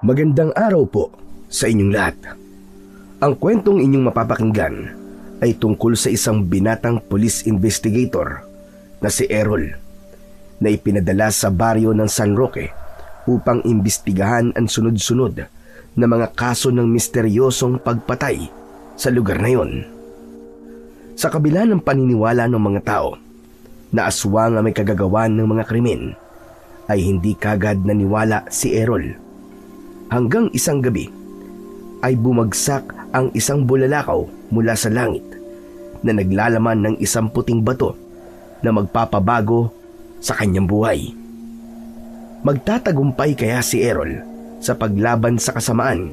Magandang araw po sa inyong lahat. Ang kwentong inyong mapapakinggan ay tungkol sa isang binatang police investigator na si Errol na ipinadala sa baryo ng San Roque upang imbestigahan ang sunod-sunod na mga kaso ng misteryosong pagpatay sa lugar na yon. Sa kabila ng paniniwala ng mga tao na aswang ang may kagagawan ng mga krimen, ay hindi kagad naniwala si Errol. Hanggang isang gabi ay bumagsak ang isang bulalakaw mula sa langit na naglalaman ng isang puting bato na magpapabago sa kanyang buhay. Magtatagumpay kaya si Errol sa paglaban sa kasamaan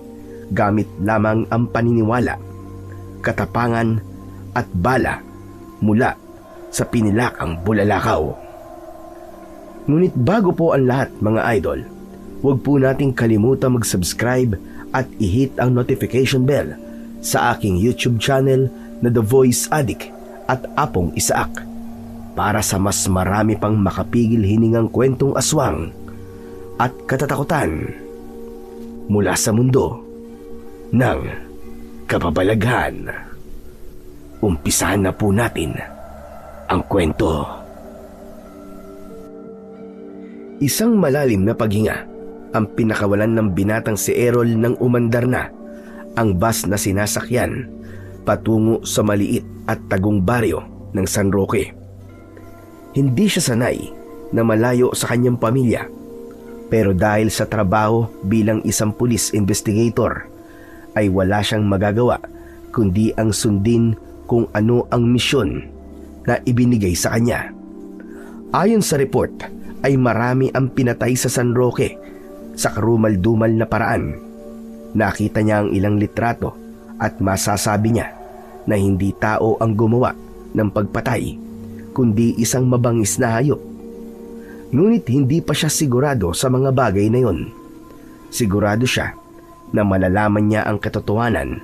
gamit lamang ang paniniwala, katapangan at bala mula sa pinilakang bulalakaw. Ngunit bago po ang lahat, mga idol, huwag po nating kalimutan mag-subscribe at i-hit ang notification bell sa aking YouTube channel na The Voice Addict at Apong Isaak para sa mas marami pang makapigil hiningang kwentong aswang at katatakutan mula sa mundo ng kababalaghan. Umpisahan na po natin ang kwento. Isang malalim na paghinga ang pinakawalan ng binatang si Errol nang umandar na ang bus na sinasakyan patungo sa maliit at tagong baryo ng San Roque. Hindi siya sanay na malayo sa kanyang pamilya, pero dahil sa trabaho bilang isang police investigator ay wala siyang magagawa kundi ang sundin kung ano ang misyon na ibinigay sa kanya. Ayon sa report ay marami ang pinatay sa San Roque sa karumal-dumal na paraan. Nakita niya ang ilang litrato at masasabi niya na hindi tao ang gumawa ng pagpatay, kundi isang mabangis na hayop. Ngunit hindi pa siya sigurado sa mga bagay na yon. Sigurado siya na malalaman niya ang katotohanan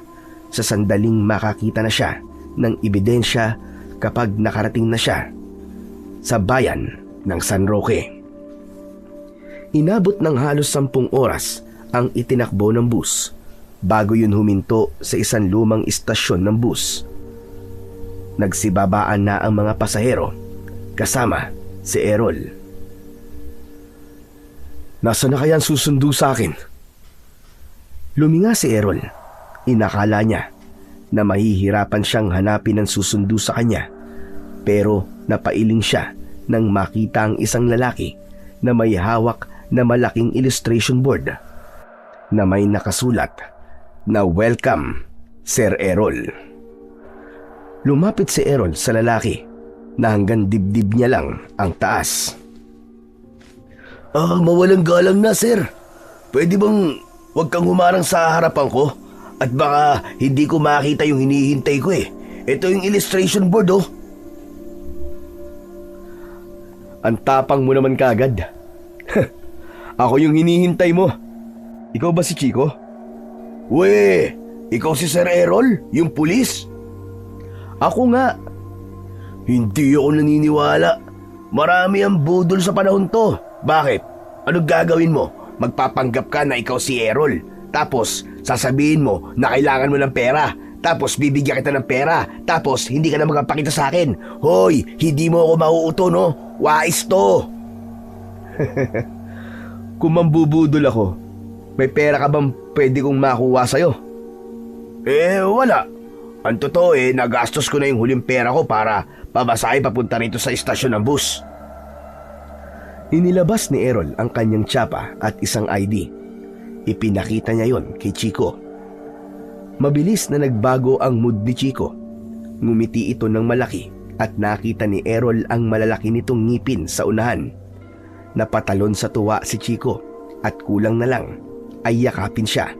sa sandaling makakita na siya ng ebidensya kapag nakarating na siya sa bayan ng San Roque. Inabot ng halos 10 oras ang itinakbo ng bus bago yun huminto sa isang lumang istasyon ng bus. Nagsibabaan na ang mga pasahero kasama si Errol. Nasaan na kaya ang susundo sa akin? Luminga si Errol. Inakala niya na mahihirapan siyang hanapin ang susundo sa kanya, pero napailing siya nang makita ang isang lalaki na may hawak na malaking illustration board na may nakasulat na "Welcome, Sir Errol." Lumapit si Errol sa lalaki na hanggang dibdib niya lang ang taas. Mawalang galang na, sir. Pwede bang huwag kang humarang sa harapan ko? At baka hindi ko makita yung hinihintay ko eh. Ito yung illustration board, oh. Ang tapang mo naman kagad. Ako yung hinihintay mo. Ikaw ba si Chico? We, ikaw si Sir Errol, yung pulis? Ako nga. Hindi ako naniniwala. Marami ang budol sa panahon to. Bakit? Anong gagawin mo? Magpapanggap ka na ikaw si Errol. Tapos sasabihin mo na kailangan mo ng pera. Tapos bibigyan kita ng pera. Tapos hindi ka na magpapakita sa akin. Hoy, hindi mo ako mauuto, no? Wais to. Kung mambubudol ako, may pera ka bang pwede kong makuha sa'yo? Wala. Ang totoo nagastos ko na yung huling pera ko para pamasahe papunta rito sa istasyon ng bus. Inilabas ni Errol ang kanyang tsapa at isang ID. Ipinakita niya yon kay Chico. Mabilis na nagbago ang mood ni Chico. Ngumiti ito ng malaki at nakita ni Errol ang malalaki nitong ngipin sa unahan. Napatalon sa tuwa si Chico at kulang na lang ay yakapin siya.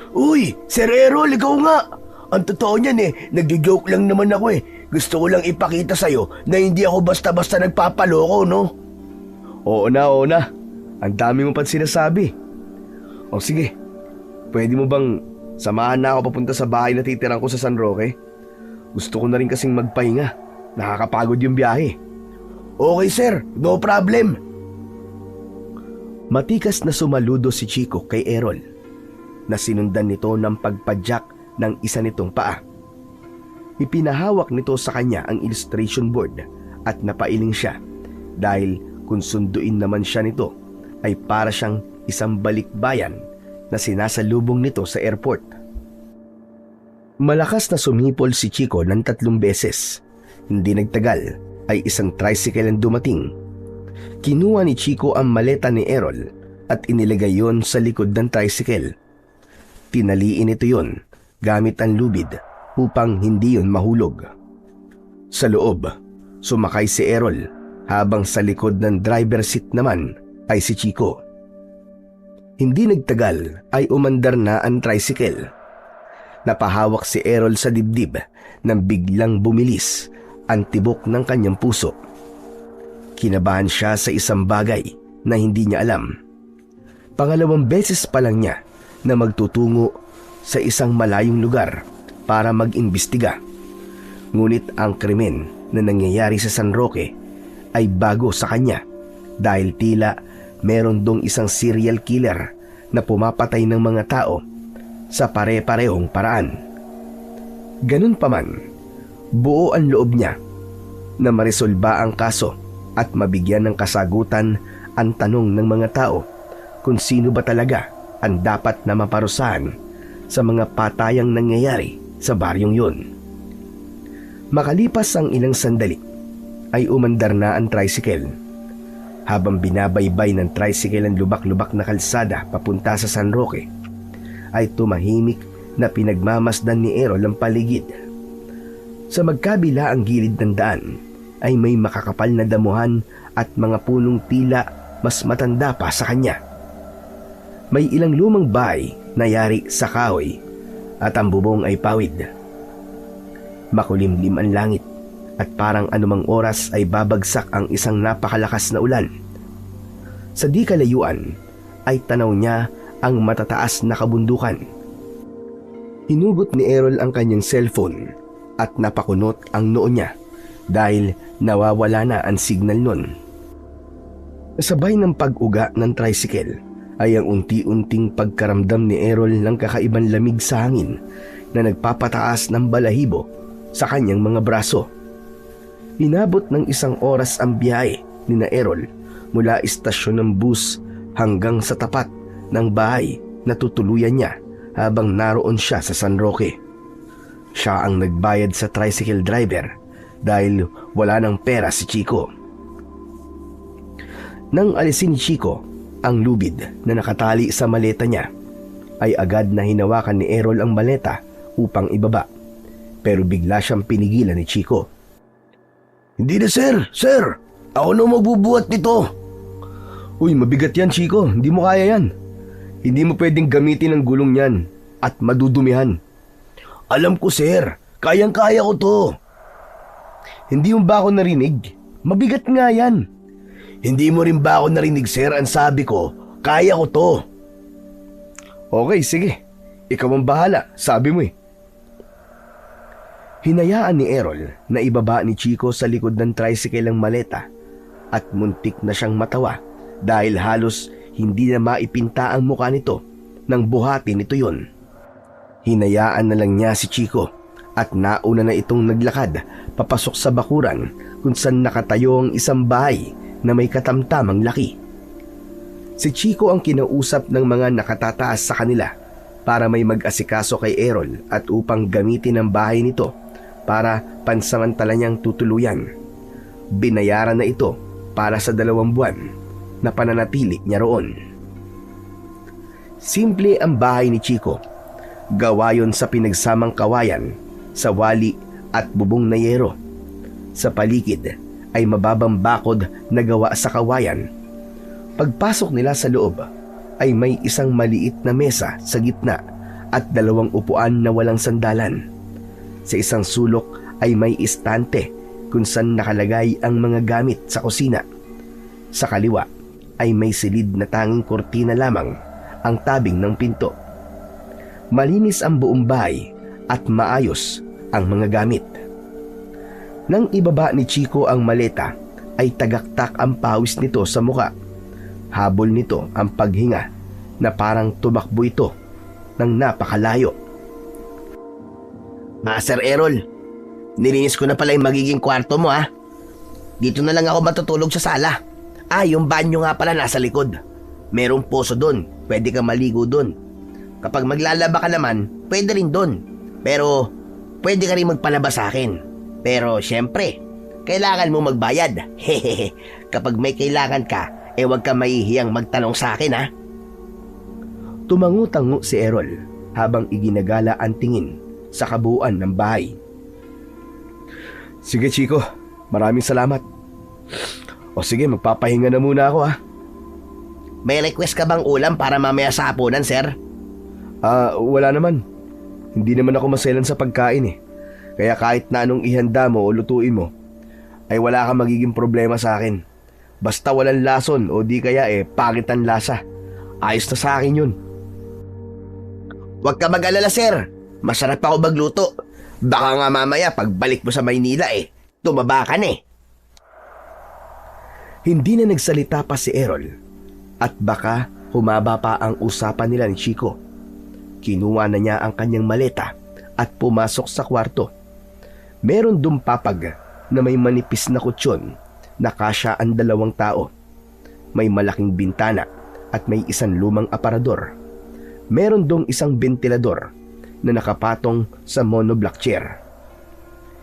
Uy, Sir Errol, ikaw nga! Ang totoo niyan nagjo-joke lang naman ako Gusto ko lang ipakita sa'yo na hindi ako basta-basta nagpapaloko, no? Oo na. Ang dami mo pa't sinasabi. O sige, pwede mo bang samahan na ako papunta sa bahay na titirang ko sa San Roque? Gusto ko na rin kasing magpahinga. Nakakapagod yung biyahe. Okay, sir. No problem. Matikas na sumaludo si Chico kay Errol na sinundan nito ng pagpadyak ng isa nitong paa. Ipinahawak nito sa kanya ang illustration board at napailing siya dahil kung sunduin naman siya nito ay para siyang isang balikbayan na sinasalubong nito sa airport. Malakas na sumipol si Chico ng 3 beses. Hindi nagtagal ay isang tricycle ang dumating. Kinuha ni Chico ang maleta ni Errol at inilagay yon sa likod ng tricycle. Tinaliin ito yon gamit ang lubid upang hindi yon mahulog. Sa loob, sumakay si Errol habang sa likod ng driver seat naman ay si Chico. Hindi nagtagal ay umandar na ang tricycle. Napahawak si Errol sa dibdib nang biglang bumilis ang tibok ng kanyang puso. Kinabahan siya sa isang bagay na hindi niya alam. Pangalawang beses pa lang niya na magtutungo sa isang malayong lugar para mag-imbestiga. Ngunit ang krimen na nangyayari sa San Roque ay bago sa kanya dahil tila meron dong isang serial killer na pumapatay ng mga tao sa pare-parehong paraan. Ganun pa man, buo ang loob niya na maresolba ang kaso at mabigyan ng kasagutan ang tanong ng mga tao kung sino ba talaga ang dapat na maparusahan sa mga patayang nangyayari sa baryong yun. Makalipas ang ilang sandali ay umandar na ang tricycle. Habang binabaybay ng tricycle ang lubak-lubak na kalsada papunta sa San Roque, ay tumahimik na pinagmamasdan ni Errol ang paligid. Sa magkabila ang gilid ng daan ay may makakapal na damuhan at mga punong tila mas matanda pa sa kanya. May ilang lumang bahay na yari sa kahoy at ang bubong ay pawid. Makulimlim ang langit at parang anumang oras ay babagsak ang isang napakalakas na ulan. Sa di kalayuan ay tanaw niya ang matataas na kabundukan. Hinugot ni Errol ang kanyang cellphone at napakunot ang noo niya dahil nawawala na ang signal nun. Sabay ng pag-uga ng tricycle ay ang unti-unting pagkaramdam ni Errol ng kakaibang lamig sa hangin na nagpapataas ng balahibo sa kanyang mga braso. Inabot ng 1 oras ang biyahe ni na Errol mula istasyon ng bus hanggang sa tapat ng bahay na tutuluyan niya habang naroon siya sa San Roque. Siya ang nagbayad sa tricycle driver dahil wala ng pera si Chico. Nang alisin ni Chico ang lubid na nakatali sa maleta niya, ay agad na hinawakan ni Errol ang maleta upang ibaba. Pero bigla siyang pinigilan ni Chico. "Hindi na sir, sir! Ako na magbubuhat nito!" "Uy, mabigat yan Chico, hindi mo kaya yan. Hindi mo pwedeng gamitin ang gulong yan at madudumihan." "Alam ko sir, kayang-kaya ko to." "Hindi mo ba ako narinig? Mabigat nga yan." "Hindi mo rin ba ako narinig sir, ang sabi ko, kaya ko to." "Okay, sige. Ikaw ang bahala, sabi mo eh." Hinayaan ni Errol na ibaba ni Chico sa likod ng tricycle ang maleta at muntik na siyang matawa dahil halos hindi na maipinta ang mukha nito nang buhatin nito yon. Hinayaan na lang niya si Chico at nauna na itong naglakad papasok sa bakuran kung saan nakatayo ang isang bahay na may katamtamang laki. Si Chico ang kinausap ng mga nakatataas sa kanila para may mag-asikaso kay Errol at upang gamitin ang bahay nito para pansamantala niyang tutuluyan. Binayaran na ito para sa 2 buwan na pananatili niya roon. Simple ang bahay ni Chico. Gawa yon sa pinagsamang kawayan, sa wali at bubong na yero. Sa paligid ay mababang bakod na gawa sa kawayan. Pagpasok nila sa loob ay may isang maliit na mesa sa gitna at 2 upuan na walang sandalan. Sa isang sulok ay may istante kung saan nakalagay ang mga gamit sa kusina. Sa kaliwa ay may silid na tanging kurtina lamang ang tabing ng pinto. Malinis ang buong bahay at maayos ang mga gamit. Nang ibaba ni Chico ang maleta ay tagaktak ang pawis nito sa muka. Habol nito ang paghinga na parang tumakbo ito ng napakalayo. Sir Errol, nilinis ko na pala yung magiging kwarto mo ha. Dito na lang ako matutulog sa sala. Yung banyo nga pala nasa likod. Merong poso doon, pwede kang maligo doon. Kapag maglalaba ka naman, pwede rin doon. Pero pwede ka rin magpalaba sa akin. Pero syempre, kailangan mo magbayad. Hehehe, kapag may kailangan ka, huwag ka mahihiyang magtanong sa akin ha. Tumango-tango si Errol habang iginagala ang tingin sa kabuuan ng bahay. Sige Chico, maraming salamat. O sige, magpapahinga na muna ako ha. May request ka bang ulam para mamaya sa hapunan, sir? Wala naman. Hindi naman ako maselan sa pagkain eh. Kaya kahit na anong ihanda mo o lutuin mo, ay wala kang magiging problema sa akin. Basta walang lason o di kaya pangit ang lasa. Ayos na sa akin yun. Huwag ka mag-alala, sir. Masarap ako magluto. Baka nga mamaya pagbalik mo sa Maynila tumaba ka na Hindi na nagsalita pa si Errol at baka humaba pa ang usapan nila ni Chico. Kinuha na niya ang kanyang maleta at pumasok sa kwarto. Meron dong papag na may manipis na kutsyon na kasya ang 2 tao. May malaking bintana at may isang lumang aparador. Meron dong isang ventilador na nakapatong sa monoblock chair.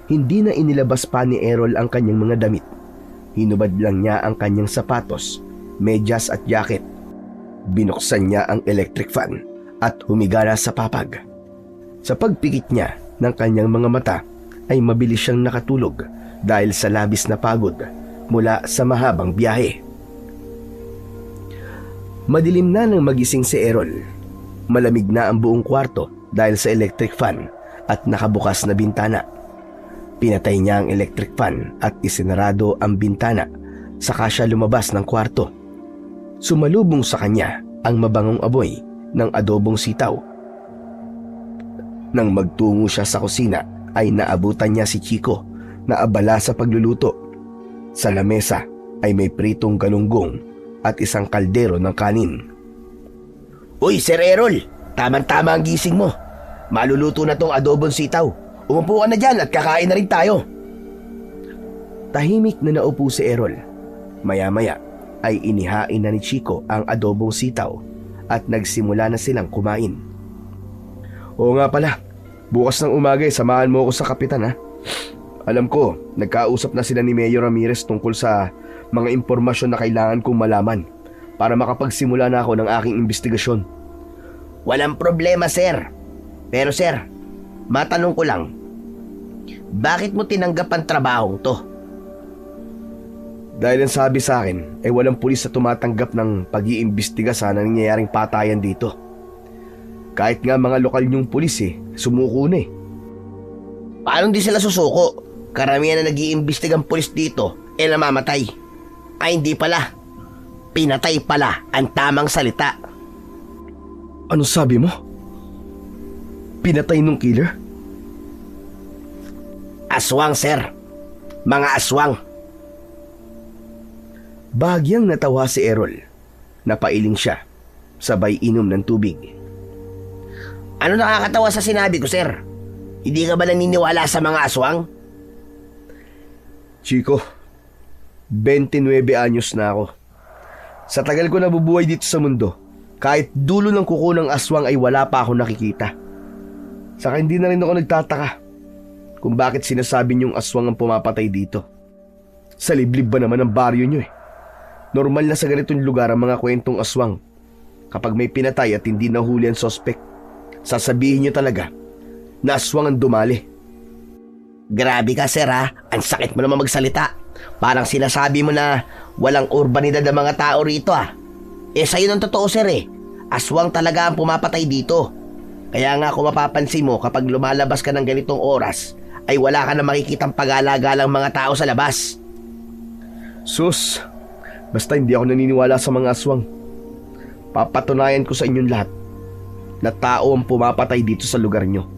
Hindi na inilabas pa ni Errol ang kanyang mga damit. Hinubad lang niya ang kanyang sapatos, medyas at jacket. Binuksan niya ang electric fan at humiga na sa papag. Sa pagpikit niya ng kanyang mga mata ay mabilis siyang nakatulog dahil sa labis na pagod mula sa mahabang biyahe. Madilim na nang magising si Errol. Malamig na ang buong kwarto dahil sa electric fan at nakabukas na bintana. Pinatay niya ang electric fan at isinarado ang bintana saka siya lumabas ng kwarto. Sumalubong sa kanya ang mabangong amoy ng adobong sitaw. Nang magtungo siya sa kusina ay naabutan niya si Chico na abala sa pagluluto. Sa lamesa ay may pritong galunggong at isang kaldero ng kanin. Uy, Sir Errol, tamang-tama ang gising mo. Maluluto na tong adobong sitaw. Umupo ka na dyan at kakain na rin tayo. Tahimik na naupo si Errol. Maya-maya ay inihain na ni Chico ang adobong sitaw at nagsimula na silang kumain. Oo nga pala, bukas ng umaga samahan mo ako sa kapitan ha. Alam ko, nagkausap na sila ni Mayor Ramirez tungkol sa mga impormasyon na kailangan kong malaman para makapagsimula na ako ng aking investigasyon. Walang problema, sir. Pero sir, matanong ko lang, bakit mo tinanggap ang trabahong to? Dahil ang sabi sa akin ay walang pulis na tumatanggap ng pag-iimbestiga sa nangyayaring patayan dito. Kahit nga mga lokal niyong pulis sumuko na Paano di sila susuko? Karamihan na nag-iimbestigang pulis dito namamatay. Ay hindi pala. Pinatay pala ang tamang salita. Ano sabi mo? Pinatay nung killer? Aswang, sir. Mga aswang. Bahagyang natawa si Errol. Napailing siya. Sabay inom ng tubig. Ano nakakatawa sa sinabi ko, sir? Hindi ka ba naniniwala sa mga aswang? Chico, 29 anyos na ako. Sa tagal ko nabubuhay dito sa mundo, kahit dulo ng kuko ng aswang ay wala pa ako nakikita. Saka hindi na rin ako nagtataka kung bakit sinasabi niyong aswang ang pumapatay dito. Sa liblib ba naman ang baryo niyo Normal na sa ganitong lugar ang mga kwentong aswang. Kapag may pinatay at hindi nahuli ang sospek, sasabihin niyo talaga na aswang ang dumali. Grabe ka, sir ha. Ang sakit mo naman magsalita. Parang sinasabi mo na walang urbanidad ang mga tao rito sa'yo ng totoo, sir Aswang talaga ang pumapatay dito. Kaya nga kung mapapansin mo kapag lumalabas ka ng ganitong oras, ay wala ka na makikitang pag-alagalang mga tao sa labas. Sus, basta hindi ako naniniwala sa mga aswang. Papatunayan ko sa inyong lahat na tao ang pumapatay dito sa lugar nyo.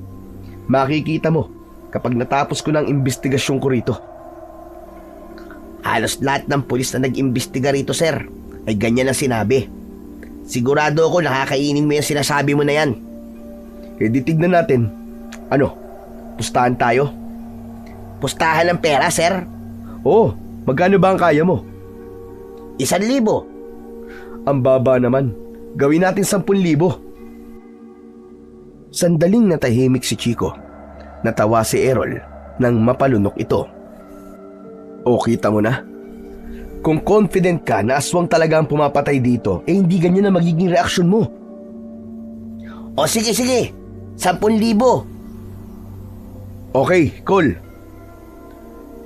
Makikita mo kapag natapos ko ng investigasyon ko rito. Halos lahat ng pulis na nag-imbestiga rito, sir, ay ganyan ang sinabi. Sigurado ako nakakainin mo yung sinasabi mo na yan. Eh di tignan natin. Ano? Pustahan tayo? Pustahan ng pera, sir? Oo, magkano ba ang kaya mo? 1,000. Ang baba naman. Gawin natin 10,000. Sandaling natahimik si Chico. Natawa si Errol nang mapalunok ito. O kita mo na? Kung confident ka na aswang talaga ang pumapatay dito, eh hindi ganyan na magiging reaksyon mo. O sige, 10,000. Okay, cool.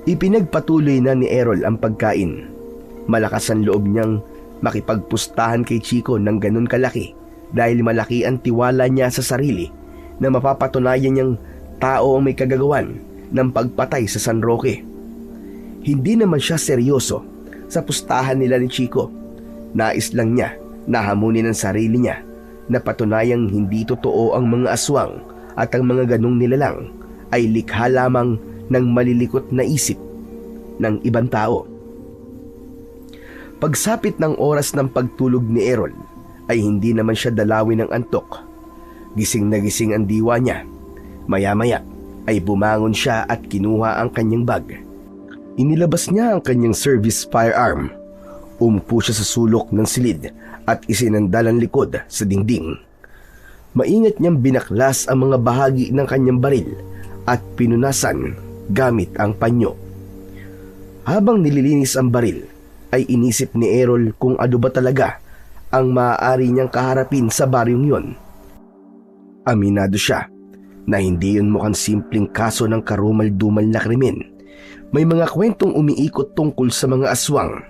Ipinagpatuloy na ni Errol ang pagkain. Malakas ang loob niyang makipagpustahan kay Chico ng ganun kalaki dahil malaki ang tiwala niya sa sarili na mapapatunayan niyang tao ang may kagagawan ng pagpatay sa San Roque. Hindi naman siya seryoso sa pustahan nila ni Chico. Nais lang niya na hamunin ang sarili niya na patunayang hindi totoo ang mga aswang at ang mga ganong nilalang ay likha lamang ng malilikot na isip ng ibang tao. Pagsapit ng oras ng pagtulog ni Errol ay hindi naman siya dalawin ng antok. Gising na gising ang diwa niya. Maya-maya ay bumangon siya at kinuha ang kanyang bag. Inilabas niya ang kanyang service firearm. Umupo siya sa sulok ng silid at isinandal ang likod sa dingding. Maingat niyang binaklas ang mga bahagi ng kanyang baril at pinunasan gamit ang panyo. Habang nililinis ang baril, ay inisip ni Errol kung ano ba talaga ang maaari niyang kaharapin sa baryong yon. Aminado siya na hindi yun mukhang simpleng kaso ng karumal-dumal na krimen. May mga kwentong umiikot tungkol sa mga aswang,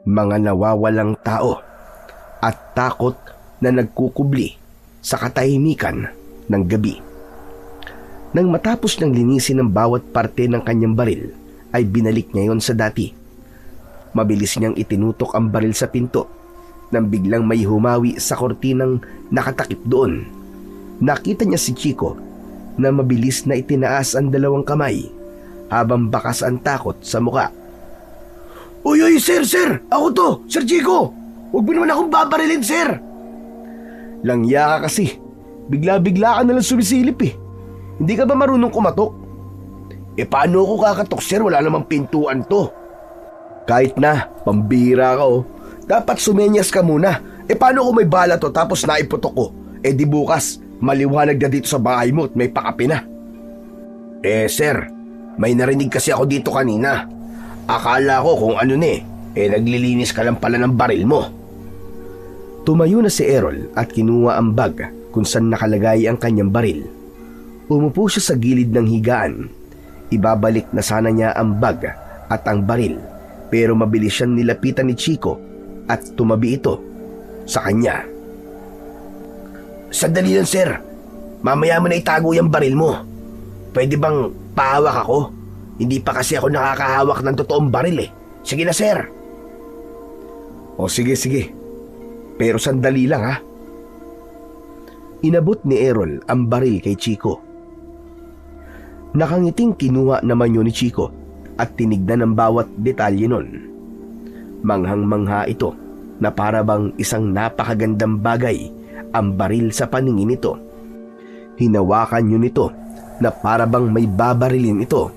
mga nawawalang tao, at takot na nagkukubli sa katahimikan ng gabi. Nang matapos niyang linisin ang bawat parte ng kanyang baril, ay binalik niya yon sa dati. Mabilis niyang itinutok ang baril sa pinto nang biglang may humawi sa kortinang nakatakip doon. Nakita niya si Chico na mabilis na itinaas ang dalawang kamay habang bakas ang takot sa muka. Uy, sir! Ako to! Sir Chico! Huwag mo naman akong babarilin, sir! Langya ka kasi. Bigla-bigla ka nalang sumisilip eh. Hindi ka ba marunong kumatok? Eh paano ako kakatok, sir? Wala namang pintuan to. Kahit na, pambira ka oh. Dapat sumenyas ka muna. Eh paano kung may bala to tapos naiputok ko? Eh di bukas, maliwanag na dito sa bahay mo at may pakapi na. Eh sir, may narinig kasi ako dito kanina. Akala ko kung ano naglilinis ka lang pala ng baril mo. Tumayo na si Errol at kinuha ang bag kung saan nakalagay ang kanyang baril. Umupo siya sa gilid ng higaan. Ibabalik na sana niya ang bag at ang baril, pero mabilis siyang nilapitan ni Chico at tumabi ito sa kanya. Sandali lang, sir. Mamaya mo na itago yung baril mo. Pwede bang pahawak ako? Hindi pa kasi ako nakakahawak ng totoong baril eh. Sige na, sir. O sige. Pero sandali lang ha. Inabot ni Errol ang baril kay Chico. Nakangiting kinuha naman yun ni Chico at tinignan ang bawat detalye nun. Manghang-mangha ito na para bang isang napakagandang bagay ang baril sa paningin nito. Hinawakan yun nito na para bang may babarilin ito.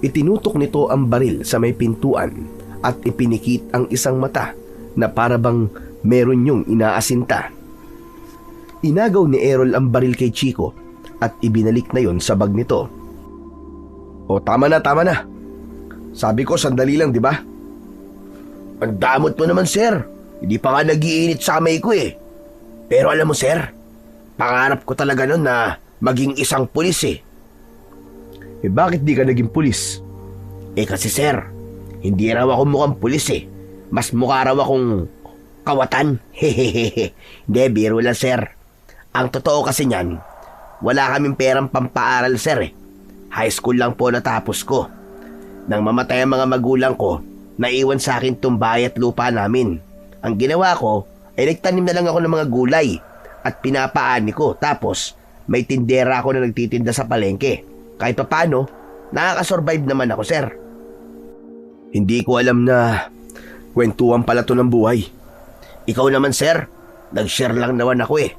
Itinutok nito ang baril sa may pintuan at ipinikit ang isang mata na para bang meron yung inaasinta. Inagaw ni Errol ang baril kay Chico at ibinalik na yon sa bag nito. O tama na. Sabi ko sandali lang, di ba? Ang damot mo naman, sir. Hindi pa nga nag-iinit sa kamay ko eh. Pero alam mo, sir, pangarap ko talaga nun na maging isang pulis eh. Eh bakit di ka naging pulis? Eh kasi sir, hindi raw ako mukhang pulis eh. Mas mukha raw akong kawatan. Hehehe. Hindi, biro lang sir. Ang totoo kasi niyan, wala kaming perang pampaaral sir eh. High school lang po natapos ko. Nang mamatay ang mga magulang ko, naiwan sa akin tong bahay at lupa namin. Ang ginawa ko ay nagtanim na lang ako ng mga gulay at pinapaani ko. Tapos may tindera ako na nagtitinda sa palengke. Kahit paano, nakakasurvive naman ako sir. Hindi ko alam na kwentuhan pala to ng buhay. Ikaw naman sir, nag-share lang naman ako eh.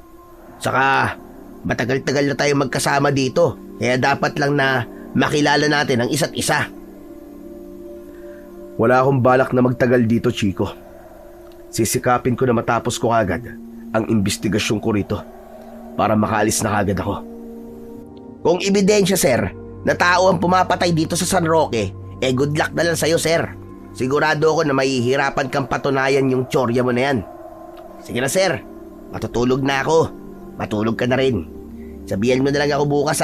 Saka matagal-tagal na tayo magkasama dito, kaya dapat lang na makilala natin ang isa't isa. Wala akong balak na magtagal dito, Chico. Sisikapin ko na matapos ko agad ang investigasyon ko rito para makaalis na agad ako. Kung ebidensya sir, na tao ang pumapatay dito sa San Roque, good luck na lang sa'yo sir. Sigurado ako na mahihirapan kang patunayan yung tsorya mo na yan. Sige na sir, matutulog na ako. Matulog ka na rin. Sabihan mo na lang ako bukas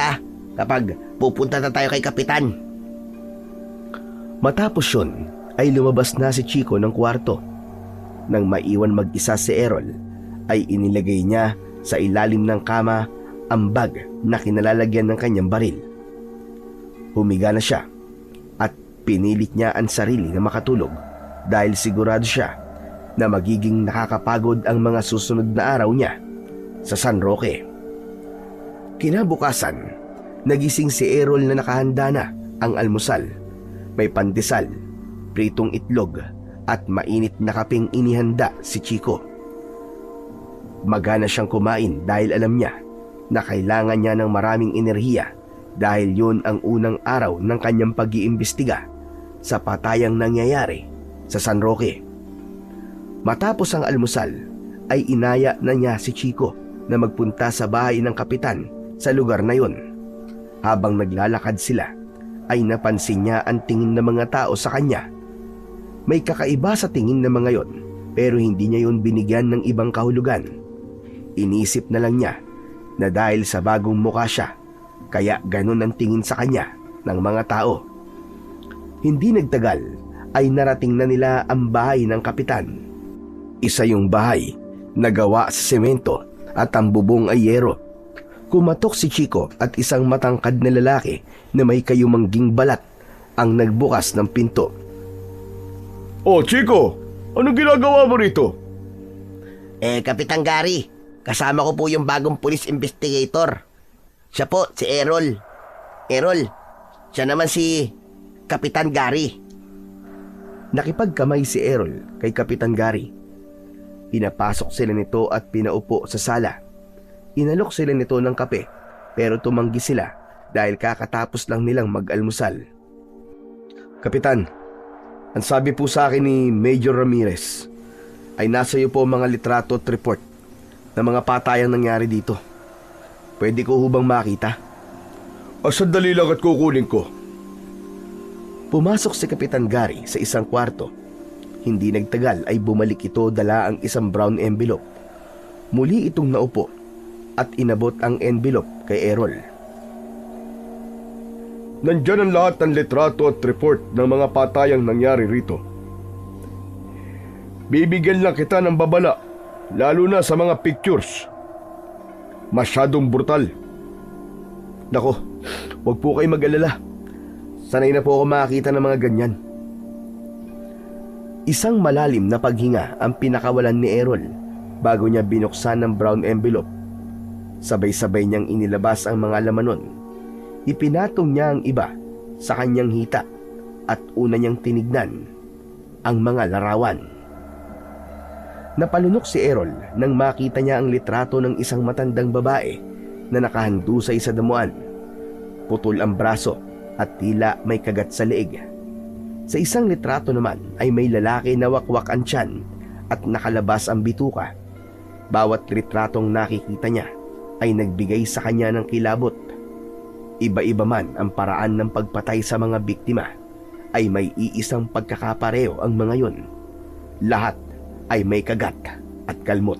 kapag pupunta na tayo kay Kapitan. Matapos yun, ay lumabas na si Chico ng kwarto. Nang maiwan mag-isa si Errol, ay inilagay niya sa ilalim ng kama ang bag na kinalalagyan ng kanyang baril. Humiga na siya at pinilit niya ang sarili na makatulog dahil sigurado siya na magiging nakakapagod ang mga susunod na araw niya sa San Roque. Kinabukasan, nagising si Errol na nakahanda na ang almusal. May pandesal, pritong itlog at mainit na kapeng inihanda si Chico. Magana siyang kumain dahil alam niya na kailangan niya ng maraming enerhiya dahil yun ang unang araw ng kanyang pag-iimbestiga sa patayang nangyayari sa San Roque. Matapos ang almusal ay inaya na niya si Chico na magpunta sa bahay ng kapitan sa lugar na yun. Habang naglalakad sila ay napansin niya ang tingin ng mga tao sa kanya. May kakaiba sa tingin ng mga yon pero hindi niya yun binigyan ng ibang kahulugan. Inisip na lang niya na dahil sa bagong mukha siya kaya ganun ang tingin sa kanya ng mga tao. Hindi nagtagal ay narating na nila ang bahay ng kapitan. Isa yung bahay na gawa sa semento at ang bubong ay yero. Kumatok si Chico at isang matangkad na lalaki na may kayumangging balat ang nagbukas ng pinto. Oh, Chico, anong ginagawa mo rito? Kapitan Gary, kasama ko po yung bagong police investigator. Siya po, si Errol. Errol, siya naman si Kapitan Gary. Nakipagkamay si Errol kay Kapitan Gary. Pinapasok sila nito at pinaupo sa sala. Inalok sila nito ng kape pero tumanggi sila dahil kakatapos lang nilang mag-almusal. Kapitan, ang sabi po sa akin ni Major Ramirez ay nasa iyo po mga litrato at report na mga patayang nangyari dito. Pwede ko hubang makita? Sandali lang at kukunin ko. Pumasok si Kapitan Gary sa isang kwarto. Hindi nagtagal ay bumalik ito dala ang isang brown envelope. Muli itong naupo at inabot ang envelope kay Errol. Nandyan ang lahat ng litrato at report ng mga patayang nangyari rito. Bibigyan lang kita ng babala, lalo na sa mga pictures. Masyadong brutal. Nako, wag po kayo mag-alala. Sanay na po ako makakita ng mga ganyan. Isang malalim na paghinga ang pinakawalan ni Errol bago niya binuksan ang brown envelope. Sabay-sabay niyang inilabas ang mga laman nun. Ipinatong niya ang iba sa kanyang hita at una niyang tinignan ang mga larawan. Napalunok si Errol nang makita niya ang litrato ng isang matandang babae na nakahandusay sa damuan. Putol ang braso at tila may kagat sa leeg. Sa isang litrato naman ay may lalaki na wakwak ang tiyan at nakalabas ang bituka. Bawat litratong nakikita niya ay nagbigay sa kanya ng kilabot. Iba-iba man ang paraan ng pagpatay sa mga biktima, ay may iisang pagkakapareho ang mga yon. Lahat ay may kagat at kalmot.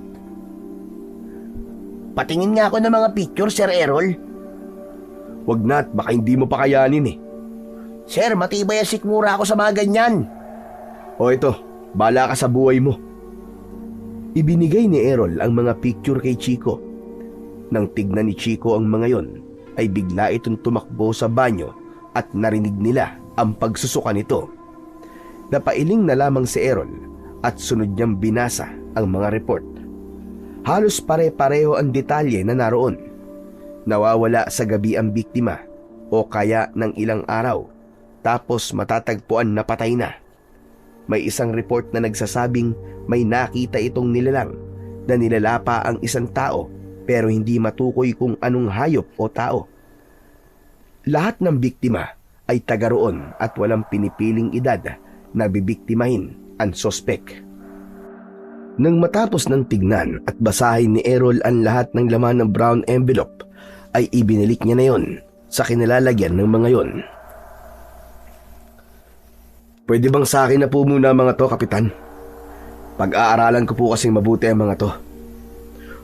Patingin nga ako ng mga picture, Sir Errol. Wag na at baka hindi mo pa kayanin eh. Sir, matibay ang sikmura ako sa mga ganyan. O ito, bala ka sa buhay mo. Ibinigay ni Errol ang mga picture kay Chico. Nang tignan ni Chico ang mga yon, ay bigla itong tumakbo sa banyo at narinig nila ang pagsusuka nito. Napailing na lamang si Errol at sunod niyang binasa ang mga report. Halos pare-pareho ang detalye na naroon. Nawawala sa gabi ang biktima o kaya ng ilang araw tapos matatagpuan na patay na. May isang report na nagsasabing may nakita itong nilalang na nilalapa ang isang tao pero hindi matukoy kung anong hayop o tao. Lahat ng biktima ay taga roon at walang pinipiling edad na bibiktimahin ang sospek. Nang matapos ng tignan at basahin ni Errol ang lahat ng laman ng brown envelope, ay ibinalik niya na yon sa kinalalagyan ng mga yon. Pwede bang sa akin na po muna mga to, Kapitan? Pag-aaralan ko po kasing mabuti ang mga to.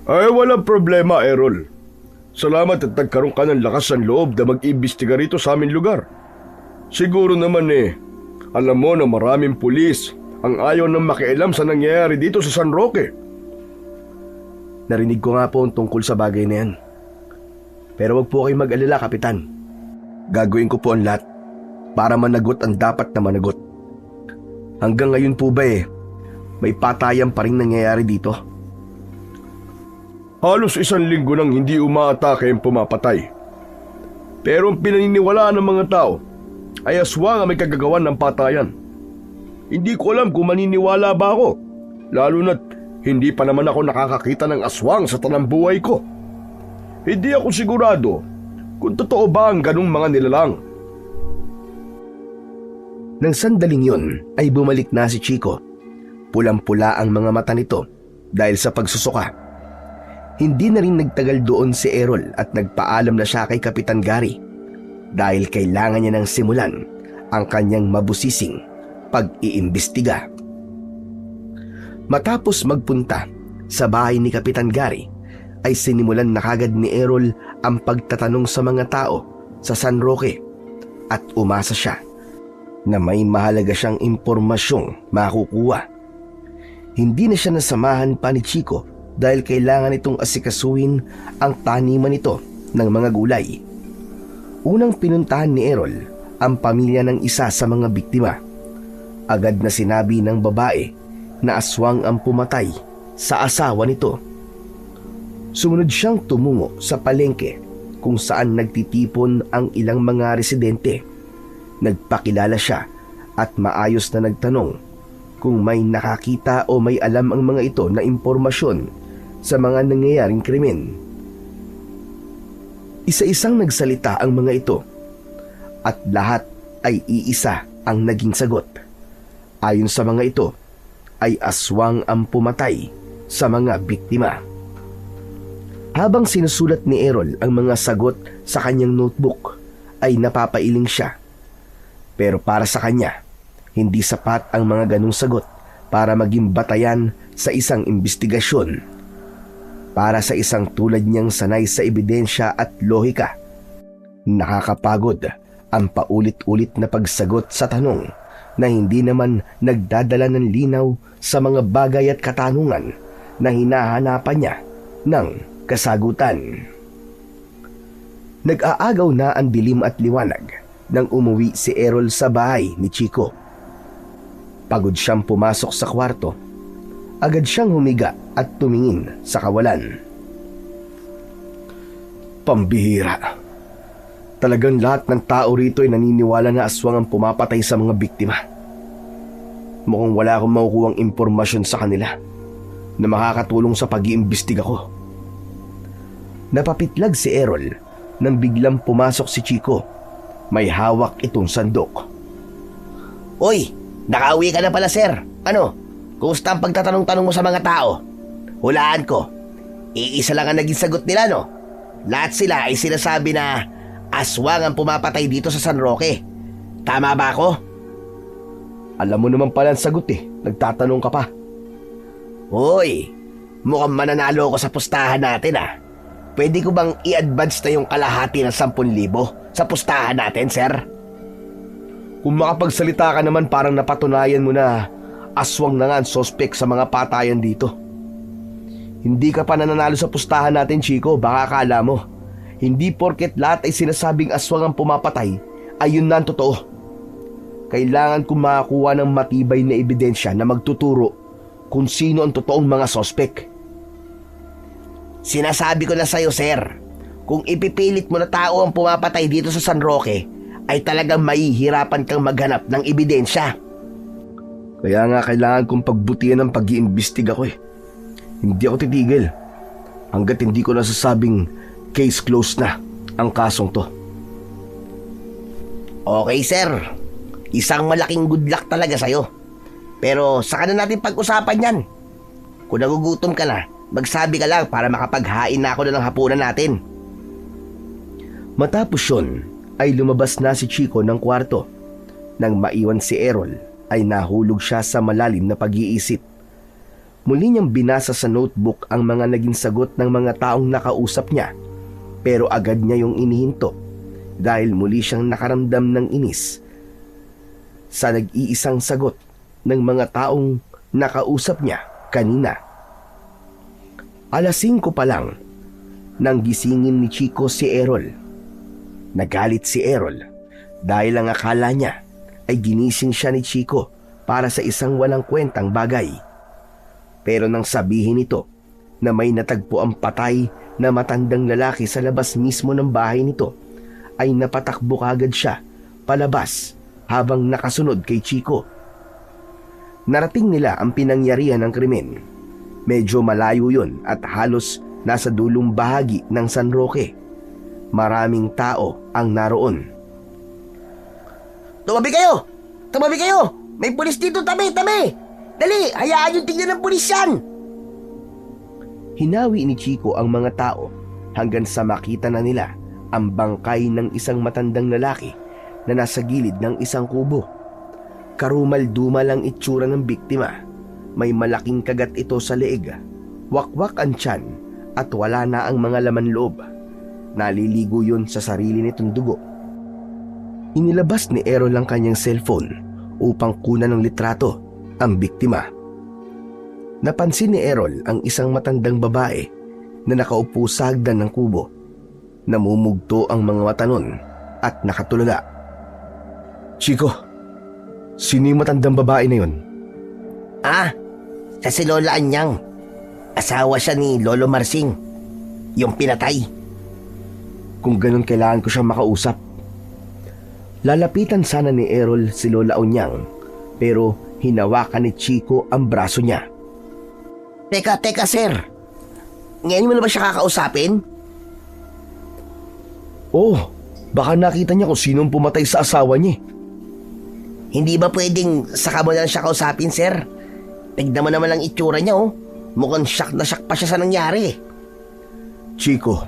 Ay, walang problema, Errol. Salamat at nagkaroon ka ng lakas ng loob na mag-imbestiga rito sa aming lugar. Siguro naman alam mo na maraming pulis ang ayaw nang makialam sa nangyayari dito sa San Roque. Narinig ko nga po ang tungkol sa bagay na yan. Pero wag po kayong mag-alala, Kapitan. Gagawin ko po ang lahat para managot ang dapat na managot. Hanggang ngayon po ba may patayan pa rin nangyayari dito? Halos 1 linggo nang hindi umaatake ang pumapatay. Pero ang pinaniniwalaan ng mga tao ay aswang ang may kagagawan ng patayan. Hindi ko alam kung maniniwala ba ako, lalo na't hindi pa naman ako nakakakita ng aswang sa tanang buhay ko. Hindi ako sigurado kung totoo ba ang ganung mga nilalang. Nang sandaling yun ay bumalik na si Chico. Pulang-pula ang mga mata nito dahil sa pagsusuka. Hindi na rin nagtagal doon si Errol at nagpaalam na siya kay Kapitan Gary dahil kailangan niya nang simulan ang kanyang mabusising pag-iimbestiga. Matapos magpunta sa bahay ni Kapitan Gary ay sinimulan na kagad ni Errol ang pagtatanong sa mga tao sa San Roque at umasa siya na may mahalaga siyang impormasyong makukuha. Hindi na siya nasamahan pa ni Chico dahil kailangan itong asikasuhin ang taniman nito ng mga gulay. Unang pinuntahan ni Errol ang pamilya ng isa sa mga biktima. Agad na sinabi ng babae na aswang ang pumatay sa asawa nito. Sumunod siyang tumungo sa palengke kung saan nagtitipon ang ilang mga residente. Nagpakilala siya at maayos na nagtanong kung may nakakita o may alam ang mga ito na impormasyon sa mga nangyayaring krimen. Isa-isang nagsalita ang mga ito at lahat ay iisa ang naging sagot. Ayon sa mga ito ay aswang ang pumatay sa mga biktima. Habang sinusulat ni Errol ang mga sagot sa kanyang notebook ay napapailing siya. Pero para sa kanya, hindi sapat ang mga ganong sagot para maging batayan sa isang investigasyon. Para sa isang tulad niyang sanay sa ebidensya at lohika, nakakapagod ang paulit-ulit na pagsagot sa tanong na hindi naman nagdadala ng linaw sa mga bagay at katanungan na hinahanapan niya ng kasagutan. Nag-aagaw na ang dilim at liwanag nang umuwi si Errol sa bahay ni Chico. Pagod siyang pumasok sa kwarto. Agad siyang humiga at tumingin sa kawalan. Pambihira. Talagang lahat ng tao rito ay naniniwala na aswang ang pumapatay sa mga biktima. Mukhang wala akong makukuhang impormasyon sa kanila na makakatulong sa pag-iimbestiga ko. Napapitlag si Errol nang biglang pumasok si Chico. May hawak itong sandok. Uy, nakauwi ka na pala, sir. Ano? Kumusta ang pagtatanong-tanong mo sa mga tao? Hulaan ko. Iisa lang ang naging sagot nila, no? Lahat sila ay sinasabi na aswang ang pumapatay dito sa San Roque. Tama ba ako? Alam mo naman pala ang sagot Nagtatanong ka pa. Uy, mukhang mananalo ako sa pustahan natin Pwede ko bang i-advance na yung kalahati ng 10,000 sa pustahan natin, sir? Kung makapagsalita ka naman parang napatunayan mo na aswang na nga ang sospek sa mga patayan dito. Hindi ka pa nananalo sa pustahan natin, Chico. Baka akala mo, hindi porket lahat ay sinasabing aswang ang pumapatay, ayun na ang totoo. Kailangan kong makakuha ng matibay na ebidensya na magtuturo kung sino ang totoong mga sospek. Sinasabi ko na sa'yo, sir. Kung ipipilit mo na tao ang pumapatay dito sa San Roque, ay talagang mahihirapan kang maghanap ng ebidensya. Kaya nga kailangan kong pagbutihan ng pag-iimbestiga ko eh. Hindi ako titigil hanggat hindi ko nasasabing case closed na ang kasong to. Okay, sir. Isang malaking good luck talaga sa'yo. Pero saka na natin pag-usapan yan. Kung nagugutom ka na, magsabi ka lang para makapaghain na ako na ng hapunan natin. Matapos yun, ay lumabas na si Chico ng kwarto. Nang maiwan si Errol, ay nahulog siya sa malalim na pag-iisip. Muli niyang binasa sa notebook ang mga naging sagot ng mga taong nakausap niya. Pero agad niya yung inihinto dahil muli siyang nakaramdam ng inis sa nag-iisang sagot ng mga taong nakausap niya kanina. 5:00 pa lang nang gisingin ni Chico si Errol. Nagalit si Errol dahil ang akala niya ay ginising siya ni Chico para sa isang walang kwentang bagay. Pero nang sabihin nito na may natagpo ang patay na matandang lalaki sa labas mismo ng bahay nito, ay napatakbo kagad siya palabas habang nakasunod kay Chico. Narating nila ang pinangyarihan ng krimen. Medyo malayo yun at halos nasa dulong bahagi ng San Roque. Maraming tao ang naroon. Tumabi kayo! Tumabi kayo! May pulis dito, tabi! Dali! Hayaan yung tingnan ng pulis yan! Hinawi ni Chico ang mga tao hanggang sa makita na nila ang bangkay ng isang matandang lalaki na nasa gilid ng isang kubo. Karumal-dumal ang itsura ng biktima. May malaking kagat ito sa leeg, wakwak ang tiyan at wala na ang mga laman loob. Naliligo yun sa sarili nitong dugo. Inilabas ni Errol ang kanyang cellphone upang kunan ng litrato ang biktima. Napansin ni Errol ang isang matandang babae na nakaupo sa hagdan ng kubo. Namumugto ang mga mata nun at nakatulaga. Chico, sino yung matandang babae na yun? Sa si Lola Anyang. Asawa siya ni Lolo Marsing, yung pinatay. Kung ganun, kailangan ko siyang makausap. Lalapitan sana ni Errol si Lola Onyang, pero hinawakan ni Chico ang braso niya. Teka sir. Ngayon mo na ba siya kakausapin? Oh, baka nakita niya kung sinong pumatay sa asawa niya. Hindi ba pwedeng saka mo na lang siya kausapin, sir? Tignan mo naman ang itsura niya, oh. Mukhang shock na shock pa siya sa nangyari. Chico,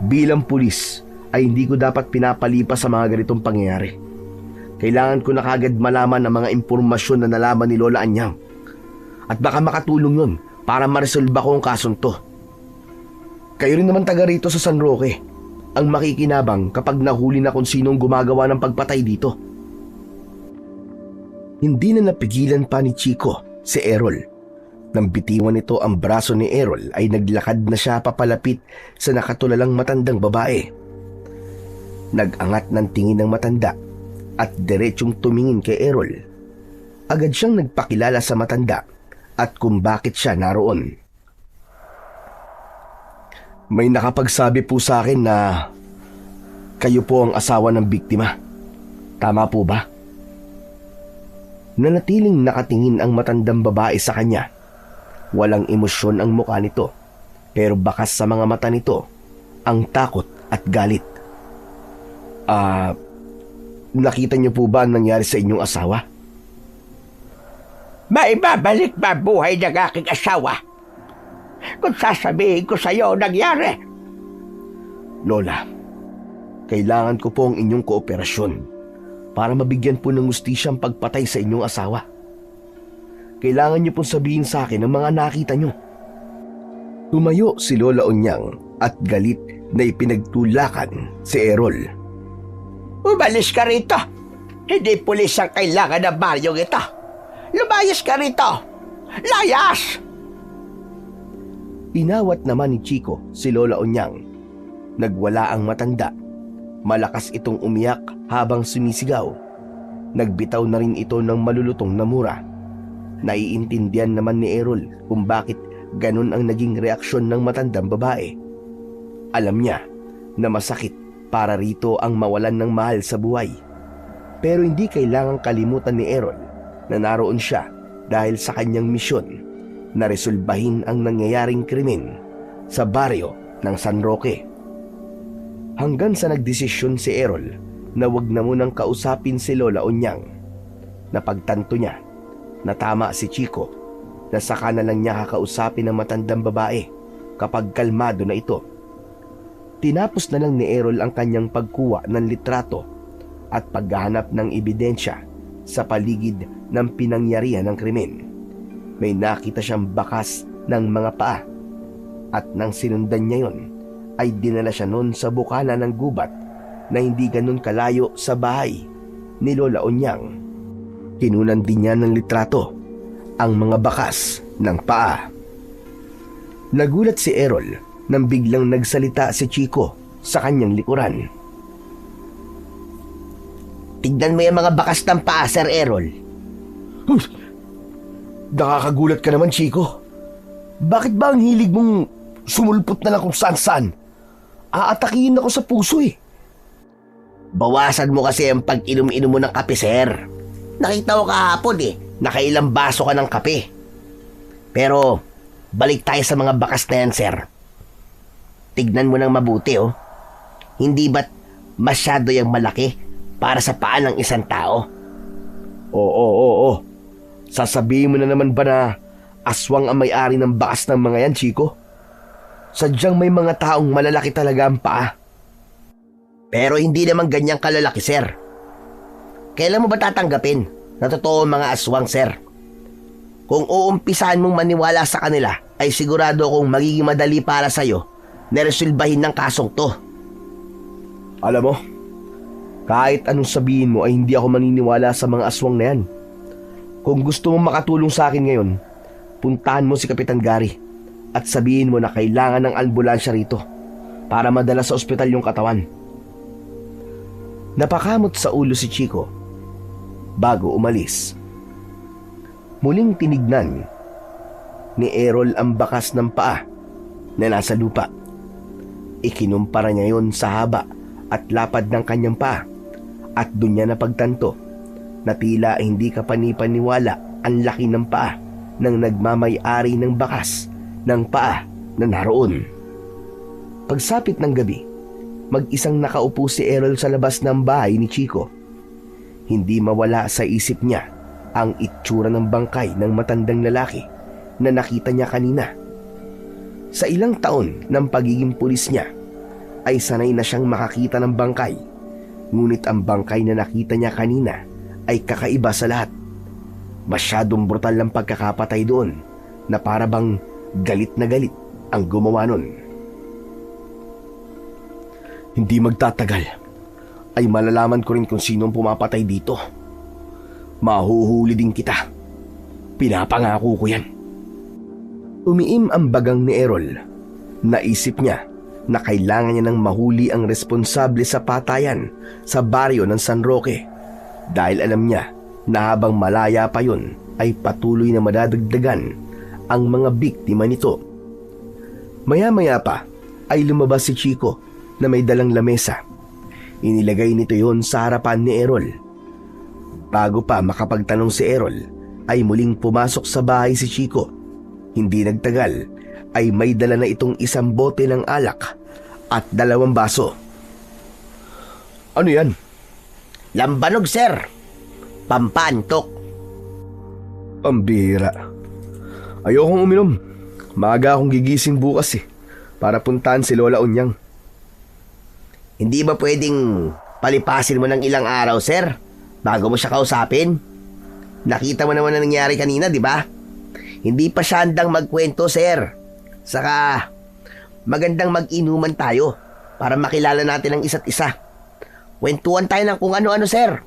bilang pulis ay hindi ko dapat pinapalipas sa mga ganitong pangyayari. Kailangan ko na kagad malaman ang mga impormasyon na nalaman ni Lola Anyang. At baka makatulong yun para maresolba ko ang kasong to. Kayo rin naman taga rito sa San Roque ang makikinabang kapag nahuli na kung sinong gumagawa ng pagpatay dito. Hindi na napigilan pa ni Chico si Errol. Nang bitiwan nito ang braso ni Errol ay naglakad na siya papalapit sa nakatulalang matandang babae. Nag-angat ng tingin ng matanda at diretsyong tumingin kay Errol. Agad siyang nagpakilala sa matanda at kung bakit siya naroon. May nakapagsabi po sa akin na kayo po ang asawa ng biktima. Tama po ba? Nanatiling nakatingin ang matandang babae sa kanya. Walang emosyon ang mukha nito, pero bakas sa mga mata nito ang takot at galit. Nakita niyo po ba ang nangyari sa inyong asawa? Maibabalik ba buhay ng aking asawa kung sasabihin ko sa iyo nangyari? Lola, kailangan ko po ang inyong kooperasyon para mabigyan po ng hustisya ang pagpatay sa inyong asawa. Kailangan niyo pong sabihin sa akin ang mga nakita niyo. Tumayo si Lola Onyang at galit na ipinagtulakan si Errol. Umalis ka rito. Hindi pulis ang kailangan ng baryong ito. Lumayas ka rito. Layas! Inawat naman ni Chico si Lola Onyang. Nagwala ang matanda. Malakas itong umiyak habang sumisigaw. Nagbitaw na rin ito ng malulutong na mura. Naiintindihan naman ni Errol kung bakit ganun ang naging reaksyon ng matandang babae. Alam niya na masakit para rito ang mawalan ng mahal sa buhay. Pero hindi kailangang kalimutan ni Errol na naroon siya dahil sa kanyang misyon na resolbahin ang nangyayaring krimen sa baryo ng San Roque. Hanggang sa nagdesisyon si Errol na wag na munang kausapin si Lola Onyang. Napagtanto niya na tama si Chico na saka na lang niya kakausapin ang matandang babae kapag kalmado na ito. Tinapos na lang ni Errol ang kanyang pagkuha ng litrato at paghahanap ng ebidensya sa paligid ng pinangyarihan ng krimen. May nakita siyang bakas ng mga paa at nang sinundan niya yon ay dinala siya noon sa bukana ng gubat na hindi ganun kalayo sa bahay ni Lola Onyang. Kinunan din niya ng litrato ang mga bakas ng paa. Nagulat si Errol nang biglang nagsalita si Chico sa kanyang likuran. Tignan mo yung mga bakas ng paa, Sir Errol. Nakakagulat ka naman, Chico. Bakit ba ang hilig mong sumulpot na lang kung saan-saan? Aatakihin ako sa puso eh. Bawasan mo kasi ang pag-inom-inom mo ng kape, Sir. Nakita ko kahapon nakailang baso ka ng kape. Pero, balik tayo sa mga bakas na yan, Sir. Tignan mo ng mabuti, Hindi ba't masyado yung malaki para sa paa ng isang tao? Oo. Sasabihin mo na naman ba na aswang ang may-ari ng bakas ng mga yan, Chico? Sadyang may mga taong malalaki talaga ang paa. Pero hindi naman ganyang kalalaki, Sir. Kailan mo ba tatanggapin na totoo ang mga aswang, Sir? Kung uumpisahan mong maniwala sa kanila, ay sigurado kong magiging madali para sa'yo na resolbahin ng kasong to. Alam mo, kahit anong sabihin mo ay hindi ako maniniwala sa mga aswang na yan. Kung gusto mong makatulong sa akin ngayon, puntahan mo si Kapitan Gary at sabihin mo na kailangan ng ambulansya rito para madala sa ospital yung katawan. Napakamot sa ulo si Chico bago umalis. Muling tinignan ni Errol ang bakas ng paa na nasa lupa. Ikinumpara niya yon sa haba at lapad ng kanyang paa at doon niya napagtanto na tila hindi kapanipaniwala ang laki ng paa ng nagmamay-ari ng bakas ng paa na naroon. Pagsapit ng gabi, mag-isang nakaupo si Errol sa labas ng bahay ni Chico. Hindi mawala sa isip niya ang itsura ng bangkay ng matandang lalaki na nakita niya kanina. Sa ilang taon ng pagiging pulis niya, ay sanay na siyang makakita ng bangkay. Ngunit ang bangkay na nakita niya kanina ay kakaiba sa lahat. Masyadong brutal ang pagkakapatay doon na para bang galit na galit ang gumawa nun. Hindi magtatagal ay malalaman ko rin kung sino ang pumapatay dito. Mahuhuli din kita. Pinapangako ko yan. Umiim ang bagang ni Errol. Naisip niya na kailangan niya nang mahuli ang responsable sa patayan sa baryo ng San Roque dahil alam niya na habang malaya pa yun ay patuloy na madadagdagan ang mga biktima nito. Maya-maya pa ay lumabas si Chico na may dalang lamesa. Inilagay nito yon sa harapan ni Errol. Bago pa makapagtanong si Errol ay muling pumasok sa bahay si Chico. Hindi nagtagal ay may dala na itong isang bote ng alak at 2 baso. Ano yan? Lambanog, Sir. Pampantok. Ang bihira. Ayokong uminom. Maaga akong gigising bukas para puntahan si Lola Onyang. Hindi ba pwedeng palipasin mo ng ilang araw, Sir, bago mo siya kausapin? Nakita mo naman na nangyari kanina, di ba? Hindi pa siya handang magkwento, Sir. Saka, magandang mag-inuman tayo para makilala natin ang isa't isa. Kwentuhan tayo ng kung ano-ano, Sir.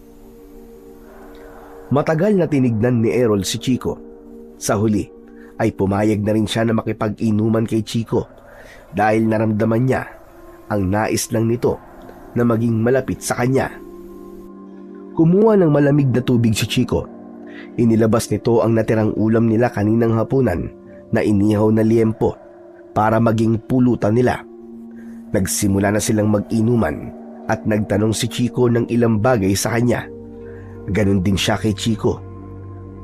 Matagal na tinignan ni Errol si Chico. Sa huli, ay pumayag na rin siya na makipag-inuman kay Chico dahil naramdaman niya ang nais lang nito na maging malapit sa kanya. Kumuha ng malamig na tubig si Chico. Inilabas nito ang natirang ulam nila kaninang hapunan na inihaw na liempo para maging pulutan nila. Nagsimula na silang mag-inuman at nagtanong si Chico ng ilang bagay sa kanya. Ganon din siya kay Chico.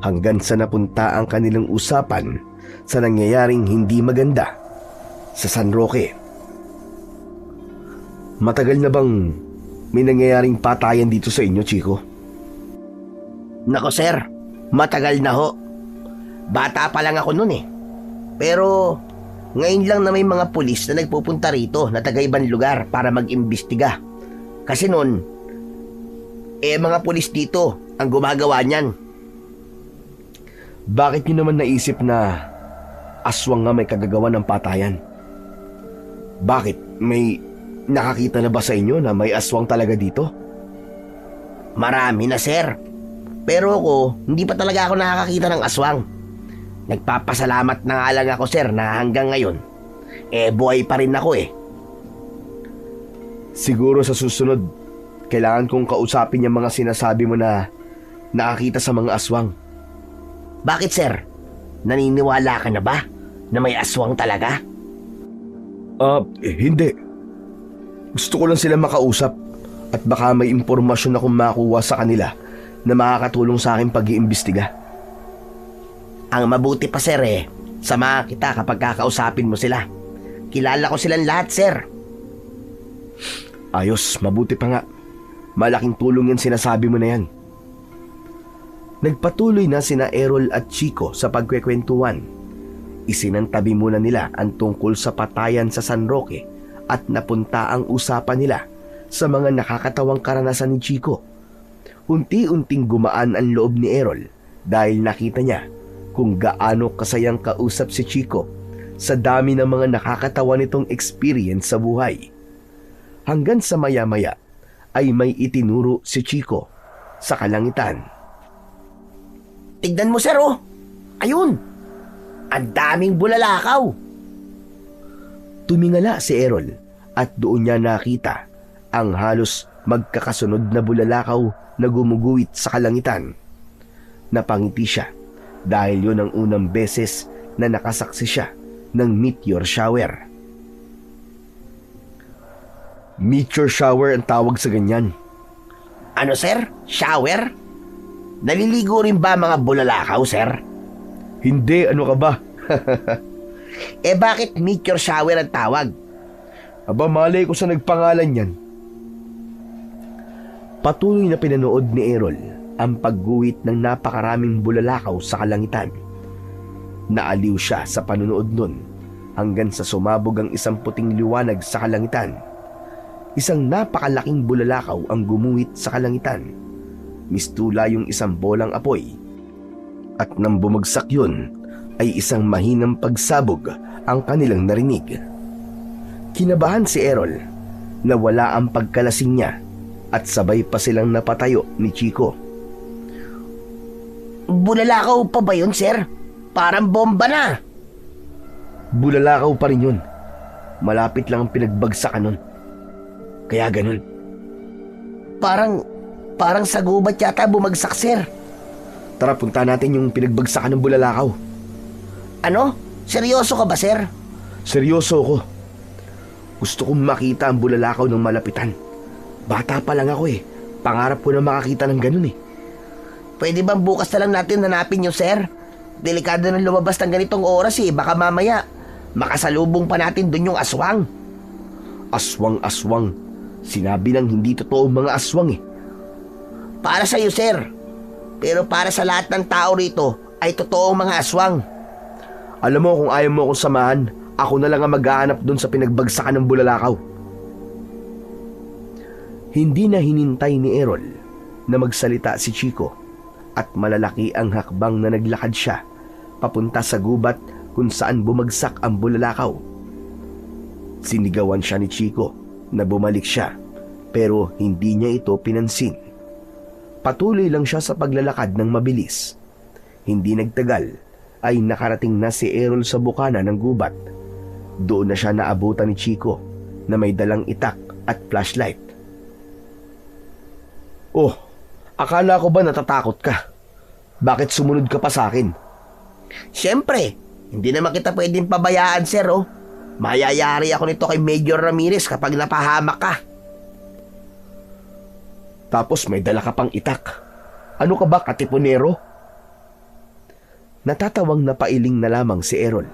hanggang sa napunta ang kanilang usapan sa nangyayaring hindi maganda sa San Roque. Matagal na bang may nangyayaring patayan dito sa inyo, Chico? Nako sir, matagal na ho. Bata pa lang ako nun eh. Pero ngayon lang na may mga pulis na nagpupunta rito na taga ibang lugar para mag-imbestiga. Kasi nun, mga pulis dito ang gumagawa niyan. Bakit nyo naman naisip na aswang nga may kagagawa ng patayan? Bakit? May nakakita na ba sa inyo na may aswang talaga dito? Marami na sir. Pero ako, hindi pa talaga ako nakakakita ng aswang. Nagpapasalamat na nga lang ako sir na hanggang ngayon, buhay pa rin ako eh. Siguro sa susunod, kailangan kong kausapin yung mga sinasabi mo na nakakita sa mga aswang. Bakit sir? Naniniwala ka na ba na may aswang talaga? Hindi. Gusto ko lang sila makausap at baka may impormasyon akong makuha sa kanila na makakatulong sa akin pag-iimbestiga. Ang mabuti pa sir samahan kita kapag kakausapin mo sila. Kilala ko silang lahat sir. Ayos, mabuti pa nga. Malaking tulong yan sinasabi mo na yan. Nagpatuloy na sina Errol at Chico sa pagkwekwentuhan. Isinantabi muna nila ang tungkol sa patayan sa San Roque at napunta ang usapan nila sa mga nakakatawang karanasan ni Chico. Unti-unting gumaan ang loob ni Errol dahil nakita niya kung gaano kasayang kausap si Chico sa dami ng mga nakakatawa nitong experience sa buhay. Hanggang sa maya-maya ay may itinuro si Chico sa kalangitan. Tignan mo sir Ayun! Ang daming bulalakaw! Tumingala si Errol at doon niya nakita ang halos magkakasunod na bulalakaw na gumuguhit sa kalangitan. Napangiti siya dahil yun ang unang beses na nakasaksi siya ng meteor shower. Meteor shower ang tawag sa ganyan. Ano sir? Shower? Naliligo rin ba mga bulalakaw sir? Hindi, ano ka ba? Bakit meteor shower ang tawag? Aba, malay ko sa nagpangalan yan. Patuloy na pinanood ni Errol ang pagguhit ng napakaraming bulalakaw sa kalangitan. Naaliw siya sa panonood nun hanggang sa sumabog ang isang puting liwanag sa kalangitan. Isang napakalaking bulalakaw ang gumuhit sa kalangitan. Mistula yung isang bolang apoy. At nang bumagsak yun, ay isang mahinang pagsabog ang kanilang narinig. Kinabahan si Errol na wala ang pagkalasing niya at sabay pa silang napatayo ni Chico. Bulalakaw pa ba yun sir? Parang bomba na! Bulalakaw pa rin yun. Malapit lang ang pinagbagsakan nun. Kaya ganun. Parang sa gubat yata bumagsak sir. Tara, punta natin yung pinagbagsakan ng bulalakaw. Ano? Seryoso ka ba sir? Seryoso ako. Gusto kong makita ang bulalakaw ng malapitan. Bata pa lang ako Pangarap ko na makakita ng ganun Pwede bang bukas na lang natin hanapin yun sir? Delikado na lumabas ng ganitong oras Baka mamaya makasalubong pa natin dun yung aswang. Aswang. Sinabi lang hindi totoo mga aswang Para sa'yo sir. Pero para sa lahat ng tao rito ay totoo mga aswang. Alam mo, kung ayaw mo akong samahan, ako na lang ang maghahanap dun sa pinagbagsakan ng bulalakaw. Hindi na hinintay ni Errol na magsalita si Chico at malalaki ang hakbang na naglakad siya papunta sa gubat kung saan bumagsak ang bulalakaw. Sinigawan siya ni Chico na bumalik siya pero hindi niya ito pinansin. Patuloy lang siya sa paglalakad ng mabilis. Hindi nagtagal ay nakarating na si Errol sa bukana ng gubat. Doon na siya naabutan ni Chico na may dalang itak at flashlight. Oh, akala ko ba natatakot ka? Bakit sumunod ka pa sa akin? Siyempre, hindi naman kita pwedeng pabayaan sir Mayayari ako nito kay Major Ramirez kapag napahamak ka. Tapos may dala ka pang itak. Ano ka ba, katipunero? Natatawang napailing na lamang si Errol.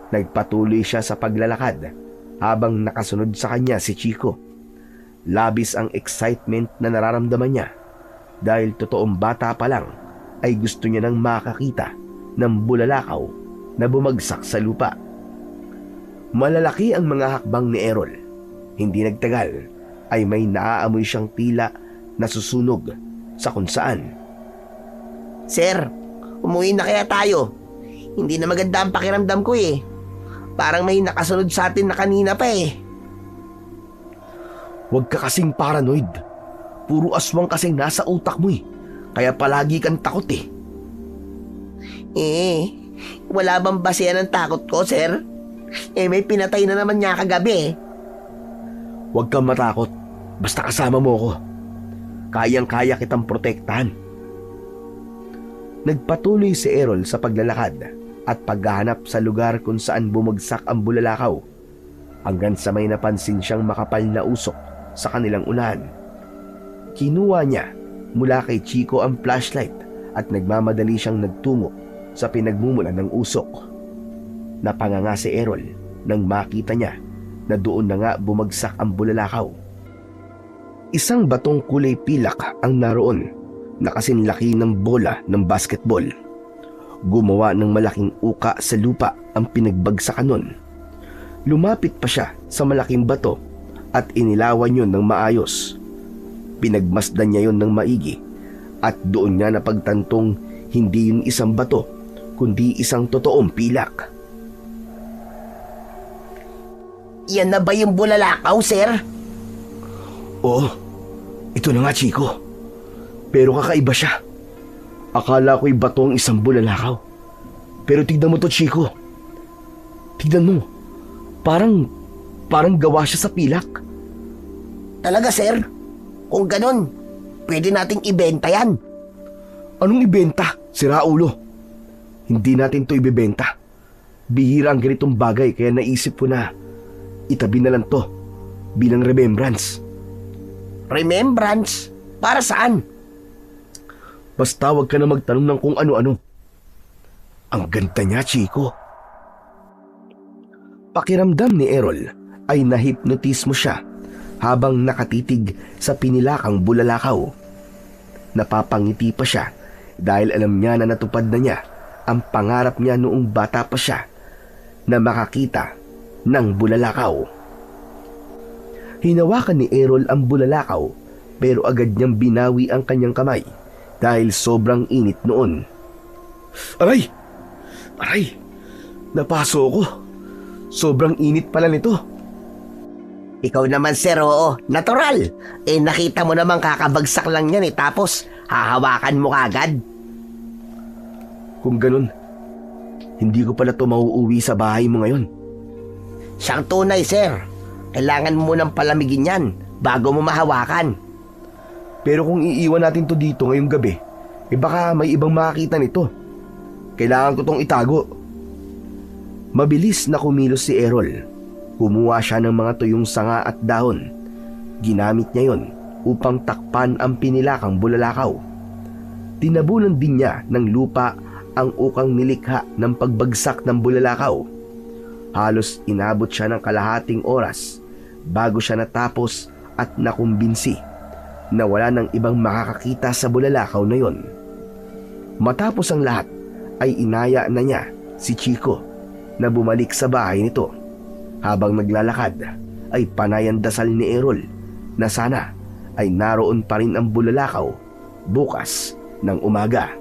Nagpatuloy siya sa paglalakad habang nakasunod sa kanya si Chico. Labis ang excitement na nararamdaman niya dahil totoong bata pa lang ay gusto niya nang makakita ng bulalakaw na bumagsak sa lupa. Malalaki ang mga hakbang ni Errol. Hindi nagtagal ay may naaamoy siyang tila na susunog sa kung saan. Sir, umuwi na kaya tayo? Hindi na maganda ang pakiramdam ko eh. Parang may nakasunod sa atin na kanina pa eh. Huwag ka kasing paranoid. Puro aswang kasing nasa utak mo eh. Kaya palagi kang takot eh. Wala bang basehan ng takot ko, sir? May pinatay na naman niya kagabi eh. Huwag kang matakot. Basta kasama mo ko. Kayang-kaya kitang protektahan. Nagpatuloy si Errol sa paglalakad at paghahanap sa lugar kung saan bumagsak ang bulalakaw hanggang sa may napansin siyang makapal na usok sa kanilang unahan. Kinuha niya mula kay Chico ang flashlight at nagmamadali siyang nagtungo sa pinagmumulan ng usok. Napanganga si Errol nang makita niya na doon na nga bumagsak ang bulalakaw. Isang batong kulay pilak ang naroon na kasing laki ng bola ng basketball. Gumawa ng malaking uka sa lupa ang pinagbagsakan nun. Lumapit pa siya sa malaking bato at inilawan yun ng maayos. Pinagmasdan niya yun ng maigi at doon niya napagtantong hindi yun isang bato kundi isang totoong pilak. Yan na ba yung bulalakaw, sir? Oo, ito na nga Chico. Pero kakaiba siya. Akala ko'y bato ang isang bulalakaw. Pero tignan mo to Chico. Tignan mo. Parang gawa siya sa pilak. Talaga, sir? Kung ganun, pwede nating ibenta yan. Anong ibenta? Sira ulo. Hindi natin to ibebenta. Bihira ang ganitong bagay kaya naisip ko na itabi na lang to bilang remembrance. Remembrance? Para saan? Basta wag ka na magtanong ng kung ano-ano. Ang ganda niya, Chico. Pakiramdam ni Errol ay nahipnotismo siya habang nakatitig sa pinilakang bulalakaw. Napapangiti pa siya dahil alam niya na natupad na niya ang pangarap niya noong bata pa siya na makakita ng bulalakaw. Hinawakan ni Errol ang bulalakaw pero agad niyang binawi ang kanyang kamay dahil sobrang init noon. Aray! Aray! Napaso ko. Sobrang init pala nito. Ikaw naman, sir, oo. Natural. Nakita mo naman kakabagsak lang yan tapos hahawakan mo kagad. Kung ganun, hindi ko pala to mauuwi sa bahay mo ngayon. Siyang tunay, sir. Kailangan mo nang palamigin yan bago mo mahawakan. Pero kung iiwan natin to dito ngayong gabi, baka may ibang makakita nito. Kailangan ko tong itago. Mabilis na kumilos si Errol. Kumuha siya ng mga tuyong sanga at dahon. Ginamit niya yon upang takpan ang pinilakang bulalakaw. Tinabunan din niya ng lupa ang ukang nilikha ng pagbagsak ng bulalakaw. Halos inabot siya ng kalahating oras bago siya natapos at nakumbinsi na wala ng ibang makakakita sa bulalakaw na yon. Matapos ang lahat ay inaya na niya si Chico na bumalik sa bahay nito. Habang naglalakad ay panayan dasal ni Errol na sana ay naroon pa rin ang bulalakaw bukas ng umaga.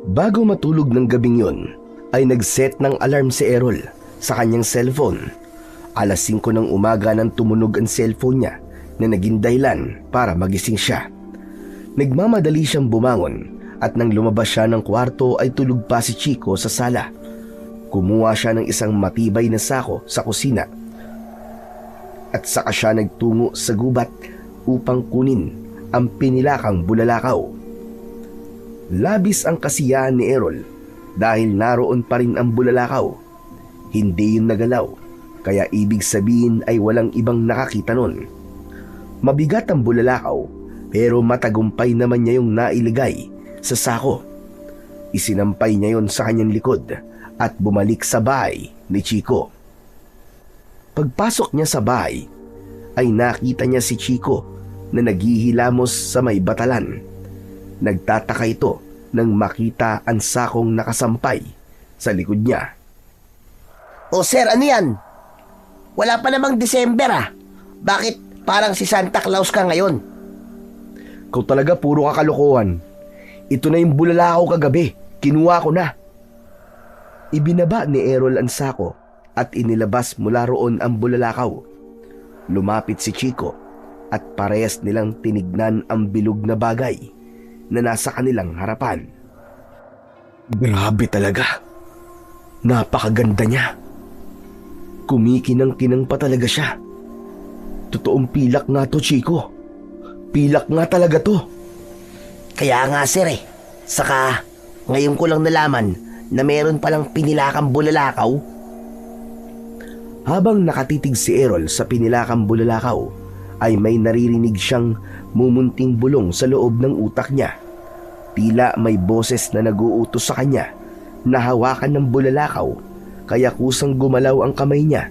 Bago matulog ng gabing yon ay nagset ng alarm si Errol sa kanyang cellphone. Alas 5 ng umaga nang tumunog ang cellphone niya na naging dahilan para magising siya. Nagmamadali siyang bumangon at nang lumabas siya ng kwarto ay tulog pa si Chico sa sala. Kumuha siya ng isang matibay na sako sa kusina at saka siya nagtungo sa gubat upang kunin ang pinilakang bulalakaw. Labis ang kasiyahan ni Errol dahil naroon pa rin ang bulalakaw. Hindi yun nagalaw, kaya ibig sabihin ay walang ibang nakakita nun. Mabigat ang bulalakaw pero matagumpay naman niya yung nailigay sa sako. Isinampay niya yon sa kanyang likod at bumalik sa bahay ni Chico. Pagpasok niya sa bahay, ay nakita niya si Chico na naghihilamos sa may batalan. Nagtataka ito nang makita ang sakong nakasampay sa likod niya. O sir, ano yan? Wala pa namang December ah. Bakit parang si Santa Claus ka ngayon? Kau talaga puro kakalokohan. Ito na yung bulalakaw kagabi. Kinuha ko na. Ibinaba ni Errol ang sako at inilabas mula roon ang bulalakaw. Lumapit si Chico at parehas nilang tinignan ang bilog na bagay na nasa kanilang harapan. Grabe talaga. Napakaganda niya. Kumikinang-kinang pa talaga siya. Totoong pilak nga to, Chico. Pilak nga talaga to. Kaya nga sir eh. Saka ngayon ko lang nalaman na meron palang pinilakang bulalakaw. Habang nakatitig si Errol sa pinilakang bulalakaw, ay may naririnig siyang mumunting bulong sa loob ng utak niya. Tila may boses na nag-uutos sa kanya na hawakan ng bulalakaw, kaya kusang gumalaw ang kamay niya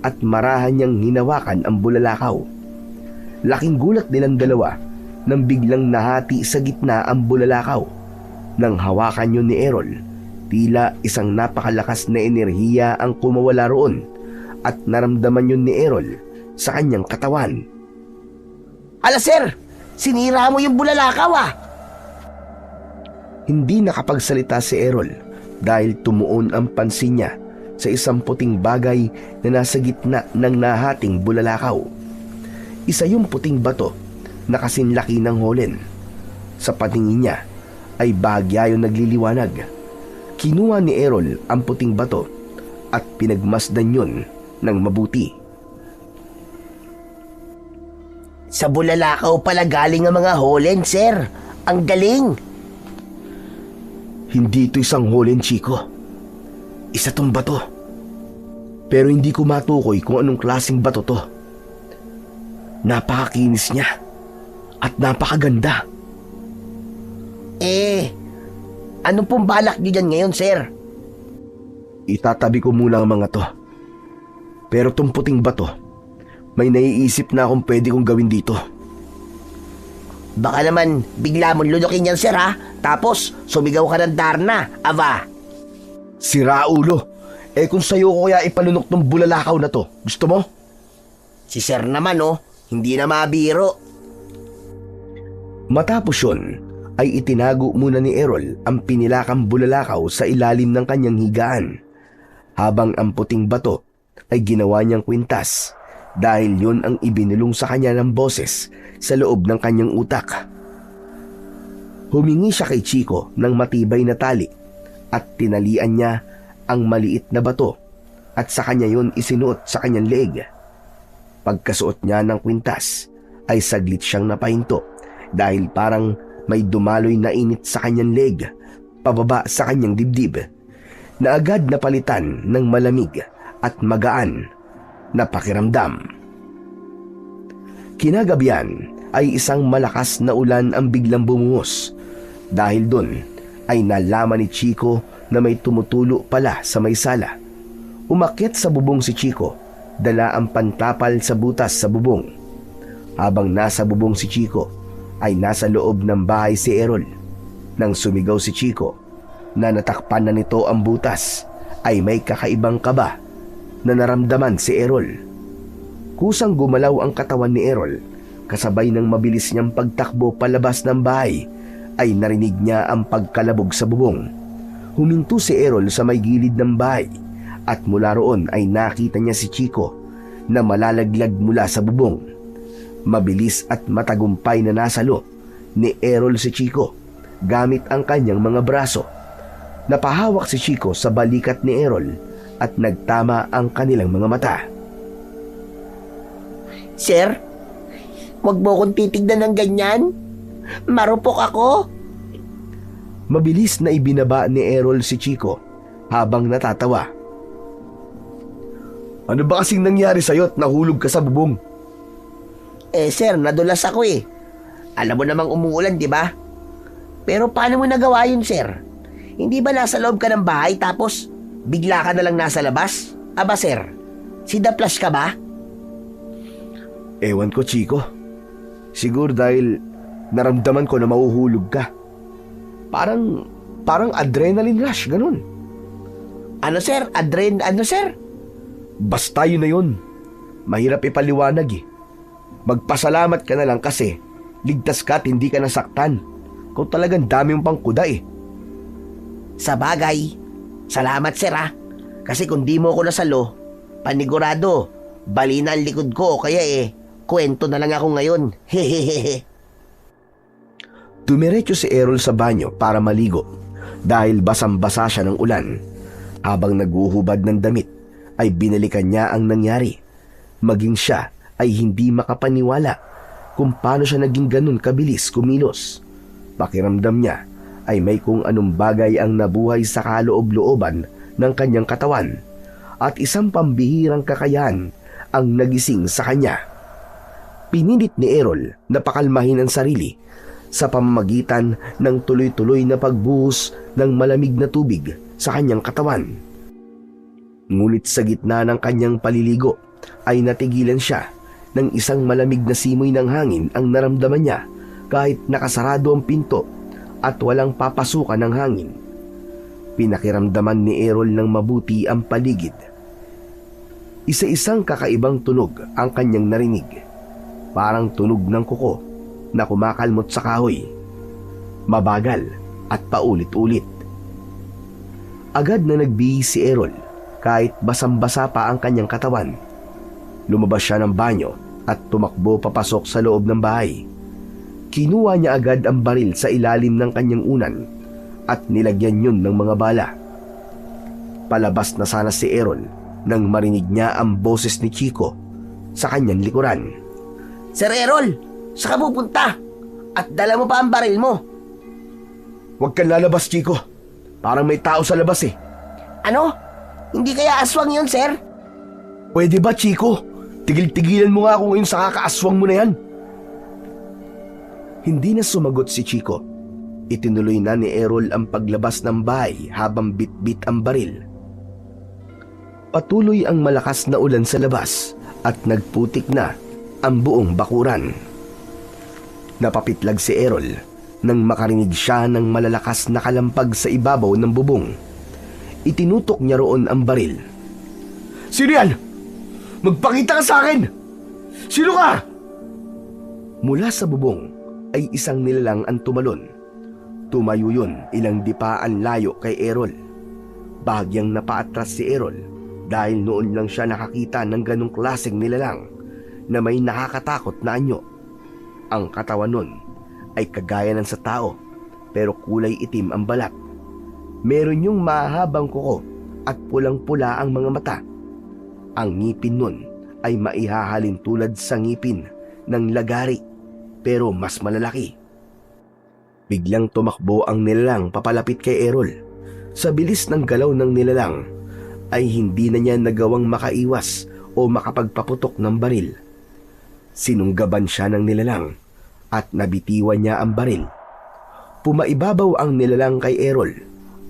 at marahan niyang hinawakan ang bulalakaw. Laking gulat nilang dalawa nang biglang nahati sa gitna ang bulalakaw. Nang hawakan yun ni Errol, tila isang napakalakas na enerhiya ang kumawala roon at naramdaman yun ni Errol sa kanyang katawan. Ala sir, sinira mo yung bulalakaw ah. Hindi nakapagsalita si Errol dahil tumuon ang pansin niya sa isang puting bagay na nasa gitna ng nahating bulalakaw. Isa yung puting bato na kasinlaki ng holen. Sa patingin niya ay bahagya yung nagliliwanag. Kinuha ni Errol ang puting bato at pinagmasdan yun ng mabuti. Sa bulalakaw pala galing ang mga holen sir. Ang galing. Hindi ito isang holen, Chico. Isa tong bato. Pero hindi ko matukoy kung anong klaseng bato to. Napakakinis niya at napakaganda. Ano pong balak niyo dyan ngayon sir? Itatabi ko muna ang mga to. Pero tong puting bato, may naiisip na akong pwede kong gawin dito. Baka naman bigla mong lulukin yan sir ha. Tapos sumigaw ka ng Darna, aba. Sira ulo. Kung sa'yo ko kaya ipalunok tong bulalakaw na to, gusto mo? Si sir naman oh, hindi na mabiro. Matapos yun, ay itinago muna ni Errol ang pinilakang bulalakaw sa ilalim ng kanyang higaan, habang ang puting bato ay ginawa niyang kwintas dahil yun ang ibinulong sa kanya ng boses sa loob ng kanyang utak. Humingi siya kay Chico ng matibay na tali at tinalian niya ang maliit na bato at sa kanya yun isinuot sa kanyang leeg. Pagkasuot niya ng kwintas ay saglit siyang napahinto dahil parang may dumaloy na init sa kanyang leeg pababa sa kanyang dibdib na agad napalitan ng malamig at magaan na pakiramdam. Kinagabihan ay isang malakas na ulan ang biglang bumuhos. Dahil doon ay nalaman ni Chico na may tumutulo pala sa may sala. Umakyat sa bubong si Chico, dala ang pantapal sa butas sa bubong. Habang nasa bubong si Chico, ay nasa loob ng bahay si Errol. Nang sumigaw si Chico na natakpan na nito ang butas, ay may kakaibang kaba na naramdaman si Errol. Kusang gumalaw ang katawan ni Errol, kasabay ng mabilis niyang pagtakbo palabas ng bahay, ay narinig niya ang pagkalabog sa bubong. Huminto si Errol sa may gilid ng bahay at mula roon ay nakita niya si Chico na malalaglag mula sa bubong. Mabilis at matagumpay na nasalo ni Errol si Chico gamit ang kanyang mga braso. Napahawak si Chico sa balikat ni Errol at nagtama ang kanilang mga mata. Sir, wag mo kong titignan ng ganyan. Marupok ako. Mabilis na ibinaba ni Errol si Chico habang natatawa. Ano ba kasing nangyari sa'yo at nahulog ka sa bubong? Sir, nadulas ako eh. Alam mo namang umuulan, di ba? Pero paano mo nagawa yun, sir? Hindi ba nasa loob ka ng bahay tapos bigla ka na lang nasa labas? Aba sir, si Daplas ka ba? Ewan ko, Chico. Siguro dahil naramdaman ko na mahuhulog ka. Parang adrenaline rush, ganun. Ano sir? Ano sir? Basta yun na yun. Mahirap ipaliwanag eh. Magpasalamat ka na lang kasi ligtas ka at hindi ka nasaktan. Kung talagang dami mong pang kuda eh. Sa bagay. Salamat sir ha. Kasi kung di mo ako nasalo, panigurado, bali na ang likod ko o kaya kwento na lang ako ngayon. Hehehehe. Dumiretso si Errol sa banyo para maligo dahil basang-basa siya ng ulan. Habang naguhubad ng damit ay binalikan niya ang nangyari. Maging siya ay hindi makapaniwala kung paano siya naging ganun kabilis kumilos. Pakiramdam niya ay may kung anong bagay ang nabuhay sa kaloob-looban ng kanyang katawan at isang pambihirang kakayahan ang nagising sa kanya. Pinilit ni Errol na pakalmahin ang sarili sa pamamagitan ng tuloy-tuloy na pagbuhos ng malamig na tubig sa kanyang katawan. Ngunit sa gitna ng kanyang paliligo ay natigilan siya ng isang malamig na simoy ng hangin ang naramdaman niya kahit nakasarado ang pinto at walang papasukan ng hangin. Pinakiramdaman ni Errol ng mabuti ang paligid. Isa-isang kakaibang tunog ang kanyang narinig. Parang tunog ng kuko na kumakalmot sa kahoy. Mabagal at paulit-ulit. Agad na nagbihis si Errol kahit basang-basa pa ang kanyang katawan. Lumabas siya ng banyo at tumakbo papasok sa loob ng bahay. Kinuha niya agad ang baril sa ilalim ng kanyang unan at nilagyan yun ng mga bala. Palabas na sana si Errol nang marinig niya ang boses ni Chico sa kanyang likuran. Sir Errol, saan ka pupunta? At dala mo pa ang baril mo. Huwag kang lalabas, Chico. Parang may tao sa labas eh. Ano? Hindi kaya aswang yun, sir? Pwede ba, Chico? Tigil-tigilan mo nga ako ngayon sa kakaaswang mo na yan. Hindi na sumagot si Chico. Itinuloy na ni Errol ang paglabas ng bahay habang bit-bit ang baril. Patuloy ang malakas na ulan sa labas at nagputik na ang buong bakuran. Napapitlag si Errol nang makarinig siya ng malalakas na kalampag sa ibabaw ng bubong. Itinutok niya roon ang baril. Sino yan? Magpakita ka sa akin! Sino ka? Mula sa bubong ay isang nilalang ang tumalon. Tumayo yun ilang dipaan layo kay Errol. Bahagyang napaatras si Errol dahil noon lang siya nakakita ng ganong klaseng nilalang na may nakakatakot na anyo. Ang katawan nun ay kagaya ng sa tao pero kulay itim ang balat. Meron yung mahabang kuko at pulang-pula ang mga mata. Ang ngipin nun ay maihahalin tulad sa ngipin ng lagari pero mas malalaki. Biglang tumakbo ang nilalang papalapit kay Errol. Sa bilis ng galaw ng nilalang ay hindi na niya nagawang makaiwas o makapagpaputok ng baril. Sinunggaban siya ng nilalang at nabitiwan niya ang baril. Pumaibabaw ang nilalang kay Errol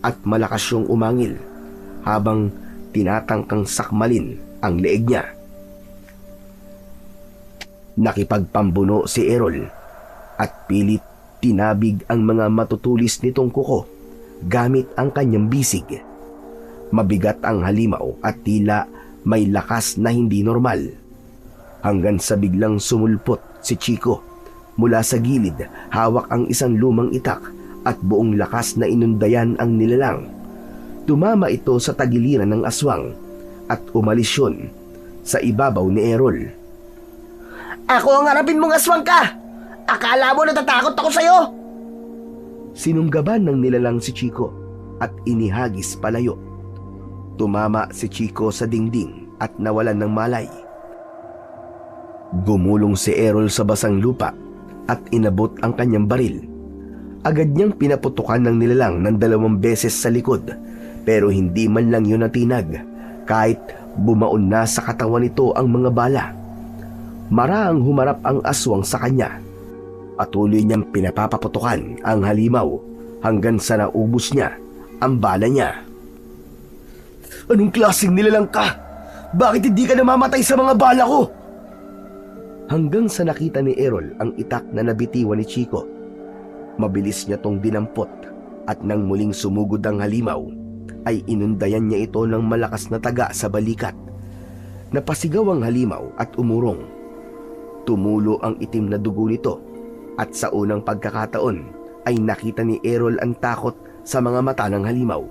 at malakas siyang umangil habang tinatangkang sakmalin ang leeg niya. Nakipagpambuno si Errol at pilit tinabig ang mga matutulis nitong kuko gamit ang kanyang bisig. Mabigat ang halimaw at tila may lakas na hindi normal. Hanggang sa biglang sumulpot si Chico mula sa gilid, hawak ang isang lumang itak at buong lakas na inundayan ang nilalang. Tumama ito sa tagiliran ng aswang at umalis yun sa ibabaw ni Errol. Ako ang harapin mong aswang ka! Akala mo natatakot ako sa'yo? Sinunggaban ng nilalang si Chico at inihagis palayo. Tumama si Chico sa dingding at nawalan ng malay. Gumulong si Errol sa basang lupa at inabot ang kanyang baril. Agad niyang pinaputukan ng nilalang ng 2 beses sa likod pero hindi man lang yun natinag kahit bumaon na sa katawan nito ang mga bala. Maraang humarap ang aswang sa kanya. Patuloy niyang pinapapaputukan ang halimaw hanggang sa naubos niya ang bala niya. Anong klaseng nilalang ka? Bakit hindi ka namamatay sa mga bala ko? Hanggang sa nakita ni Errol ang itak na nabitiwan ni Chico. Mabilis niya tong dinampot at nang muling sumugod ang halimaw, ay inundayan niya ito ng malakas na taga sa balikat. Napasigaw ang halimaw at umurong. Tumulo ang itim na dugo nito at sa unang pagkakataon ay nakita ni Errol ang takot sa mga mata ng halimaw.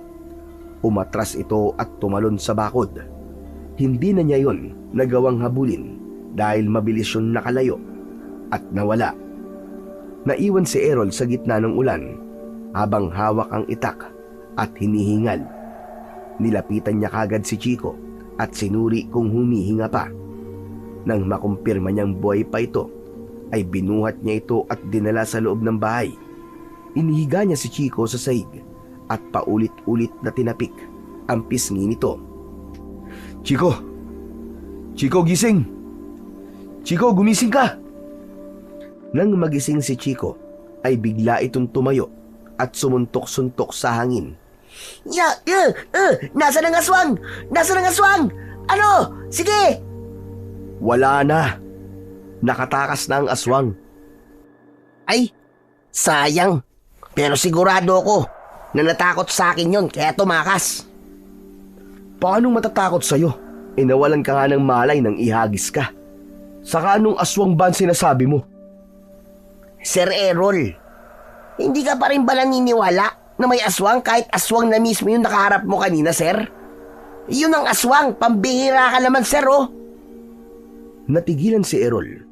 Umatras ito at tumalon sa bakod. Hindi na niya yon nagawang habulin dahil mabilis yun nakalayo at nawala. Naiwan si Errol sa gitna ng ulan habang hawak ang itak at hinihingal. Nilapitan niya kagad si Chico at sinuri kung humihinga pa. Nang makumpirma niyang buhay pa ito, ay binuhat niya ito at dinala sa loob ng bahay. Inihiga niya si Chico sa sahig at paulit-ulit na tinapik ang pisngi nito. Chico! Chico, gising! Chico, gumising ka! Nang magising si Chico, ay bigla itong tumayo at sumuntok-suntok sa hangin. Nasaan ang aswang? Nasaan ang aswang? Ano? Sige! Wala na! Nakatakas na ang aswang. Ay, sayang. Pero sigurado ako na natakot sa akin yon kaya tumakas. Paano matatakot sa'yo? Nawalan ka nga ng malay nang ihagis ka. Saka anong aswang ba ang sinasabi mo? Sir Errol, hindi ka pa rin ba naniniwala na may aswang kahit aswang na mismo yung nakaharap mo kanina, sir? Yun ang aswang, pambihira ka naman, sir, oh. Natigilan si Errol.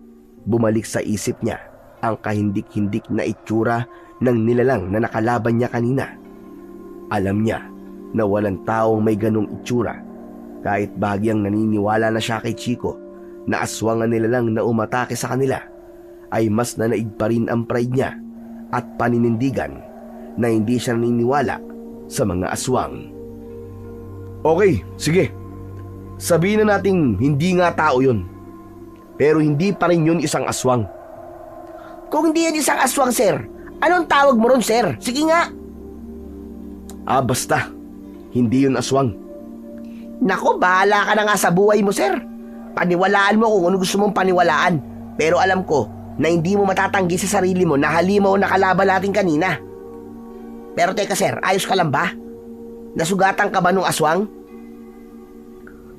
Bumalik sa isip niya ang kahindik-hindik na itsura ng nilalang na nakalaban niya kanina. Alam niya na walang taong may ganong itsura, kahit bahagyang naniniwala na siya kay Chico na aswang ang nilalang na umatake sa kanila, ay mas nanaig pa rin ang pride niya at paninindigan na hindi siya naniniwala sa mga aswang. Okay, sige. Sabihin na nating hindi nga tao yun. Pero hindi pa rin yun isang aswang. Kung hindi yan isang aswang, sir, anong tawag mo ron, sir? Sige nga. Basta. Hindi yun aswang. Nako, bahala ka na nga sa buhay mo, sir. Paniwalaan mo kung ano gusto mong paniwalaan. Pero alam ko na hindi mo matatanggi sa sarili mo na halimaw na kalaban natin kanina. Pero teka, sir, ayos ka lang ba? Nasugatan ka ba nung aswang?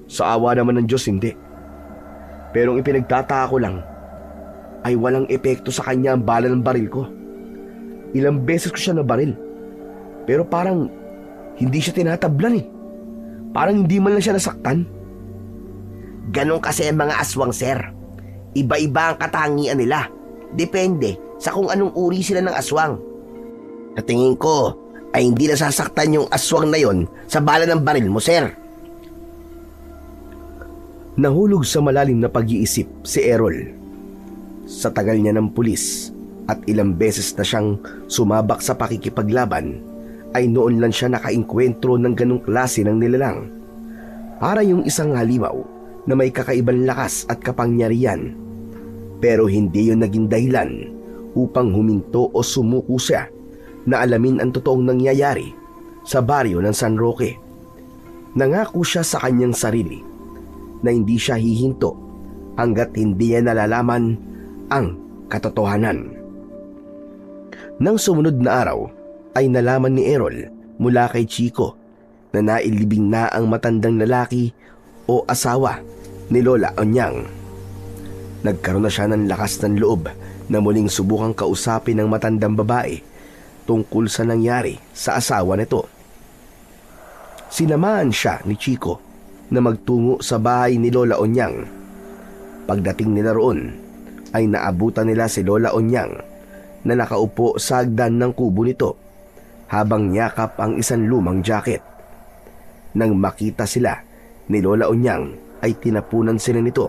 Sa awa naman ng Diyos, hindi. Pero ang ipinagtataka ko lang ay walang epekto sa kanya ang bala ng baril ko. Ilang beses ko siya nabaril. Pero parang hindi siya tinatablan eh. Parang hindi man lang siya nasaktan. Ganon kasi ang mga aswang, sir. Iba-iba ang katangian nila. Depende sa kung anong uri sila ng aswang. Sa tingin ko ay hindi nasasaktan yung aswang na yon sa bala ng baril mo, sir. Nahulog sa malalim na pag-iisip si Errol. Sa tagal niya ng pulis at ilang beses na siyang sumabak sa pakikipaglaban, ay noon lang siya nakainkwentro ng ganong klase ng nilalang. Para yung isang halimaw na may kakaibang lakas at kapangyarihan. Pero hindi yun naging dahilan upang huminto o sumuko siya na alamin ang totoong nangyayari sa baryo ng San Roque. Nangako siya sa kanyang sarili na hindi siya hihinto hanggat hindi niya nalalaman ang katotohanan. Nang sumunod na araw, ay nalaman ni Errol mula kay Chico na nailibing na ang matandang lalaki o asawa ni Lola Onyang. Nagkaroon na siya ng lakas ng loob na muling subukang kausapin ng matandang babae tungkol sa nangyari sa asawa nito. Sinamahan siya ni Chico na magtungo sa bahay ni Lola Onyang. Pagdating nila roon, ay naabutan nila si Lola Onyang na nakaupo sa hagdan ng kubo nito habang yakap ang isang lumang jacket. Nang makita sila ni Lola Onyang, ay tinapunan sila nito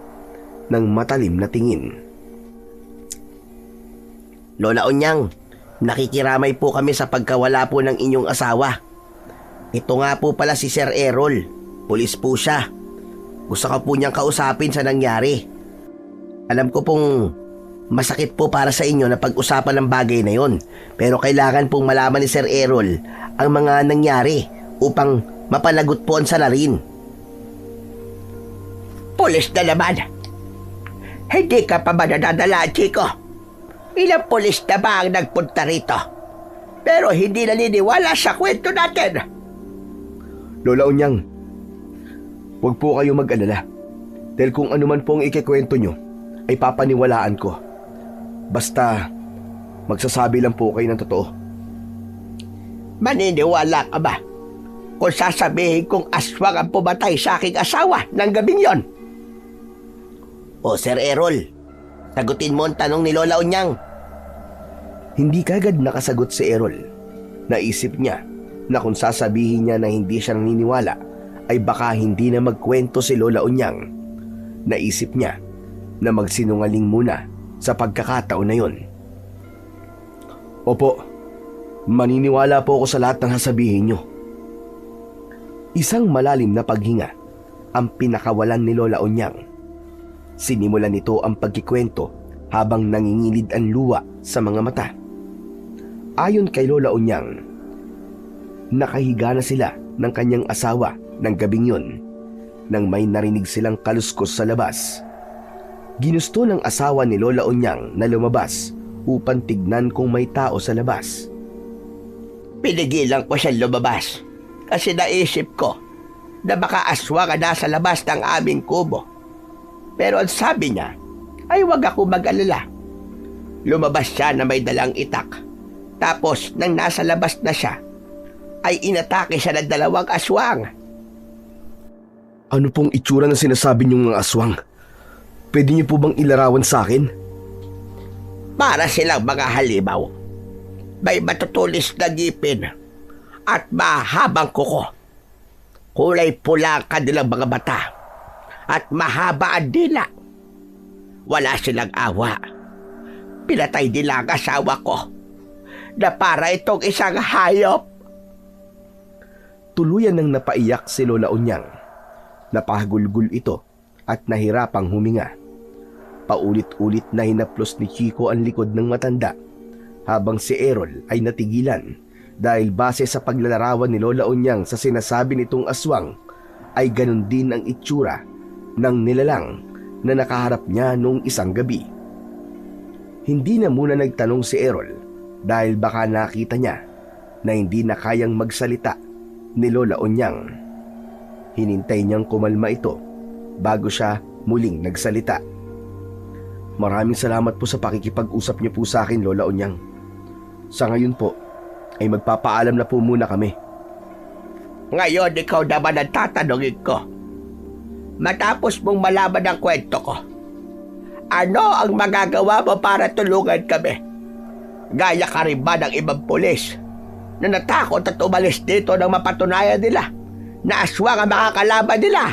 ng matalim na tingin. Lola Onyang, nakikiramay po kami sa pagkawala po ng inyong asawa. Ito nga po pala si Sir Errol. Pulis po siya. Gusto ko po niyang kausapin sa nangyari. Alam ko pong masakit po para sa inyo na pag-usapan ng bagay na yon. Pero kailangan pong malaman ni Sir Errol ang mga nangyari upang mapalagot po ang salarin. Pulis na naman. Hindi ka pa ba nadadala, Chico? Ilang pulis na ba ang nagpunta rito? Pero hindi naniniwala sa kwento natin. Lola Unyang, huwag po kayo mag-alala. Dahil kung ano man pong ikikwento nyo, ay papaniwalaan ko. Basta, magsasabi lang po kayo ng totoo. Maniniwala ka ba kung sasabihin kong aswang ang pumatay sa aking asawa ng gabing yon? O Sir Errol, sagutin mo ang tanong ni Lola Unyang. Hindi kagad nakasagot si Errol. Naisip niya na kung sasabihin niya na hindi siya naniniwala, ay baka hindi na magkwento si Lola Unyang. Naisip niya na magsinungaling muna sa pagkakataon na yon. Opo, maniniwala po ako sa lahat ng sasabihin nyo. Isang malalim na paghinga ang pinakawalan ni Lola Unyang. Sinimulan nito ang pagkikwento habang nangingilid ang luha sa mga mata. Ayon kay Lola Unyang, nakahiga na sila ng kanyang asawa ng gabing yun nang may narinig silang kaluskos sa labas. Ginusto ng asawa ni Lola Unyang na lumabas upang tignan kung may tao sa labas. Pinigilan ko siya lumabas kasi naisip ko na baka aswang ang nasa labas ng aming kubo. Pero ang sabi niya ay wag ako mag-alala. Lumabas siya na may dalang itak. Tapos nang nasa labas na siya, ay inatake siya ng 2 aswang. Ano pong itsura na sinasabi niyong mga aswang? Pwede niyo po bang ilarawan sa akin? Para silang mga halimaw. May matutulis na ngipin at mahabang kuko. Kulay pula ang kanilang mga mata at mahaba ang dila. Wala silang awa. Pinatay nila ang asawa ko na para itong isang hayop. Tuluyan nang napaiyak si Lola Unyang. Napahagulgul ito at nahirapang huminga. Paulit-ulit na hinaplos ni Chico ang likod ng matanda habang si Errol ay natigilan dahil base sa paglalarawan ni Lola Unyang sa sinasabi nitong aswang ay ganun din ang itsura ng nilalang na nakaharap niya noong isang gabi. Hindi na muna nagtanong si Errol dahil baka nakita niya na hindi na kayang magsalita ni Lola Unyang. Hinintay niyang kumalma ito bago siya muling nagsalita. Maraming salamat po sa pakikipag-usap niyo po sa akin, Lola Unyang. Sa ngayon po, ay magpapaalam na po muna kami. Ngayon ikaw naman ang tatanungin ko. Matapos mong malaman ang kwento ko, ano ang magagawa mo para tulungan kami? Gaya ka rin ba ng ibang pulis na natakot at umalis dito nang mapatunayan nila na aswang ang makakalaban nila?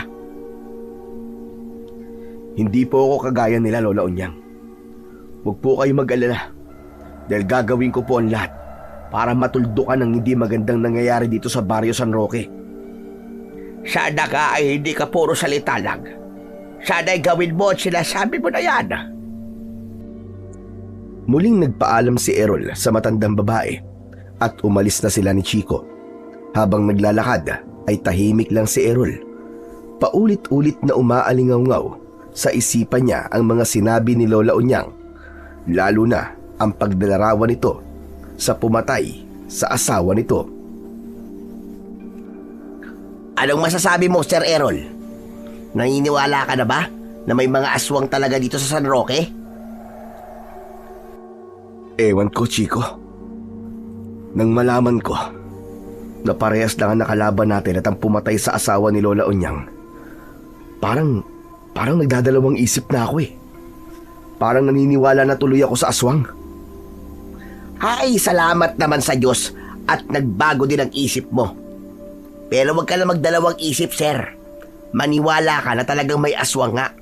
Hindi po ako kagaya nila, Lola Unyang. Huwag po kayo mag-alala dahil gagawin ko po ang lahat para matuldukan ang hindi magandang nangyayari dito sa Barrio San Roque. Sana ka ay hindi ka puro salita lang. Sana ay gawin mo at sinasabi mo na yan. Muling nagpaalam si Errol sa matandang babae at umalis na sila ni Chico. Habang naglalakad ay tahimik lang si Errol. Paulit-ulit na umaalingaw-ngaw sa isipan niya ang mga sinabi ni Lola Unyang, lalo na ang paglalarawan nito sa pumatay sa asawa nito. Anong masasabi mo, Sir Errol? Naniniwala ka na ba na may mga aswang talaga dito sa San Roque? Ewan ko, Chico. Nang malaman ko na parehas lang ang nakalaban natin at ang pumatay sa asawa ni Lola Unyang, parang nagdadalawang isip na ako eh. Parang naniniwala na tuloy ako sa aswang. Ay, salamat naman sa Diyos at nagbago din ang isip mo. Pero wag ka na magdalawang isip, sir. Maniwala ka na talagang may aswang nga.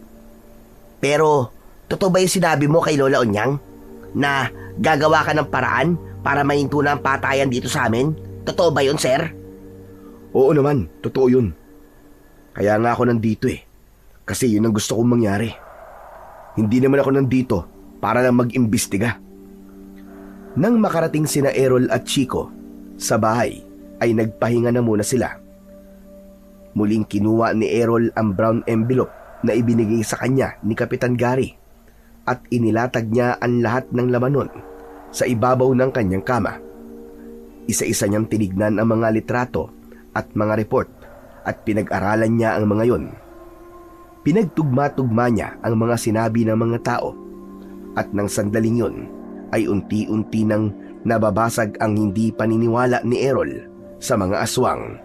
Pero, totoo ba yung sinabi mo kay Lola Unyang? Na gagawa ka ng paraan para mahinto na ang patayan dito sa amin? Totoo ba yun, sir? Oo naman, totoo yun. Kaya nga ako nandito eh. Kasi yun ang gusto kong mangyari. Hindi naman ako nandito para lang mag-imbestiga. Nang makarating sina Errol at Chico sa bahay ay nagpahinga na muna sila. Muling kinuha ni Errol ang brown envelope na ibinigay sa kanya ni Kapitan Gary at inilatag niya ang lahat ng laman nun sa ibabaw ng kanyang kama. Isa-isa niyang tinignan ang mga litrato at mga report at pinag-aralan niya ang mga yon. Pinagtugma-tugma niya ang mga sinabi ng mga tao at nang sandaling yon ay unti-unti nang nababasag ang hindi paniniwala ni Errol sa mga aswang.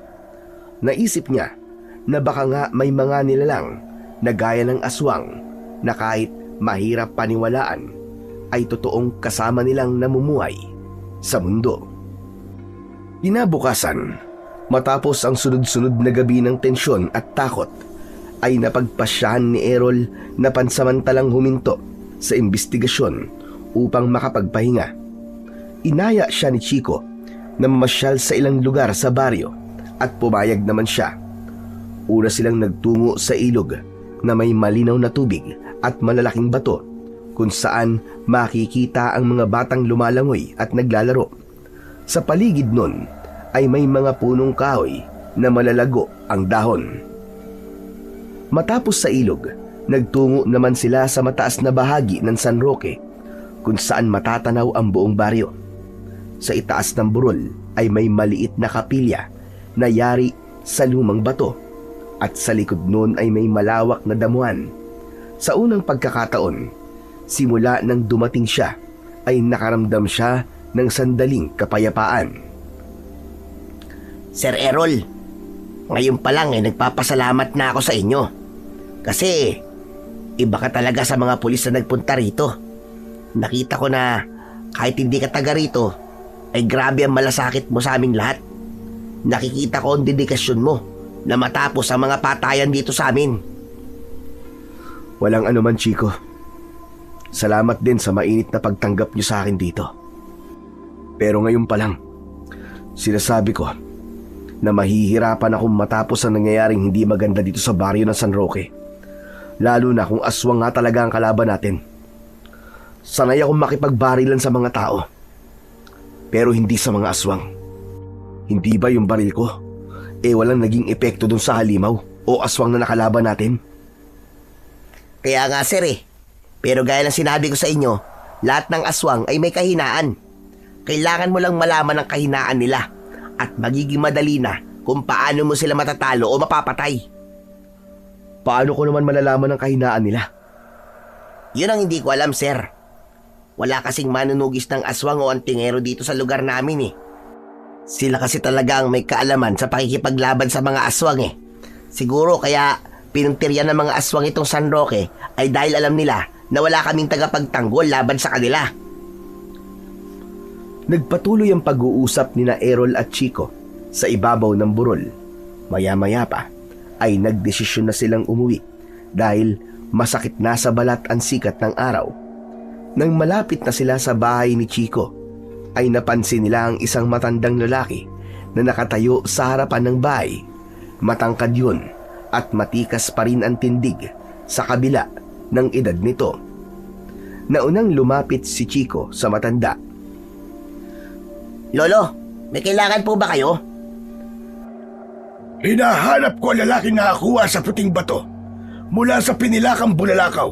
Naisip niya na baka nga may mga nilalang na gaya ng aswang na kahit mahirap paniwalaan ay totoong kasama nilang namumuhay sa mundo. Kinabukasan, matapos ang sunod-sunod na gabi ng tensyon at takot, ay napagpasyahan ni Errol na pansamantalang huminto sa imbestigasyon upang makapagpahinga. Inaya siya ni Chico na mamasyal sa ilang lugar sa baryo at pumayag naman siya. Una silang nagtungo sa ilog na may malinaw na tubig at malalaking bato kung saan makikita ang mga batang lumalangoy at naglalaro. Sa paligid nun ay may mga punong kahoy na malalago ang dahon. Matapos sa ilog, nagtungo naman sila sa mataas na bahagi ng San Roque kung saan matatanaw ang buong baryo. Sa itaas ng burol ay may maliit na kapilya na yari sa lumang bato at sa likod nun ay may malawak na damuhan. Sa unang pagkakataon, simula nang dumating siya ay nakaramdam siya ng sandaling kapayapaan. Sir Errol, ngayon pa lang nagpapasalamat na ako sa inyo. Kasi iba ka talaga sa mga pulis na nagpunta rito. Nakita ko na kahit hindi ka taga rito, ay grabe ang malasakit mo sa aming lahat. Nakikita ko ang dedikasyon mo na matapos ang mga patayan dito sa amin. Walang anuman, Chico. Salamat din sa mainit na pagtanggap niyo sa akin dito. Pero ngayon pa lang, sinasabi ko na mahihirapan akong matapos ang nangyayaring hindi maganda dito sa baryo ng San Roque. Lalo na kung aswang nga talaga ang kalaban natin. Sanay akong makipagbarilan sa mga tao, pero hindi sa mga aswang. Hindi ba yung baril ko walang naging epekto dun sa halimaw o aswang na nakalaban natin? Kaya nga sir pero gaya ng sinabi ko sa inyo, lahat ng aswang ay may kahinaan. Kailangan mo lang malaman ang kahinaan nila at magiging madali na kung paano mo sila matatalo o mapapatay. Paano ko naman malalaman ang kahinaan nila? Yun ang hindi ko alam, sir. Wala kasing manunugis ng aswang o antingero dito sa lugar namin Sila kasi talaga ang may kaalaman sa pakikipaglaban sa mga aswang Siguro kaya pinuntirya ng mga aswang itong San Roque ay dahil alam nila na wala kaming tagapagtanggol laban sa kanila. Nagpatuloy ang pag-uusap nina Errol at Chico sa ibabaw ng burol. Maya-maya pa ay nagdesisyon na silang umuwi dahil masakit na sa balat ang sikat ng araw. Nang malapit na sila sa bahay ni Chico, ay napansin nila ang isang matandang lalaki na nakatayo sa harapan ng bahay. Matangkad yun at matikas pa rin ang tindig sa kabila ng edad nito. Naunang lumapit si Chico sa matanda. Lolo, may kailangan po ba kayo? Hinahanap ko ang lalaking nakakuha sa puting bato mula sa pinilakang Bulalakaw.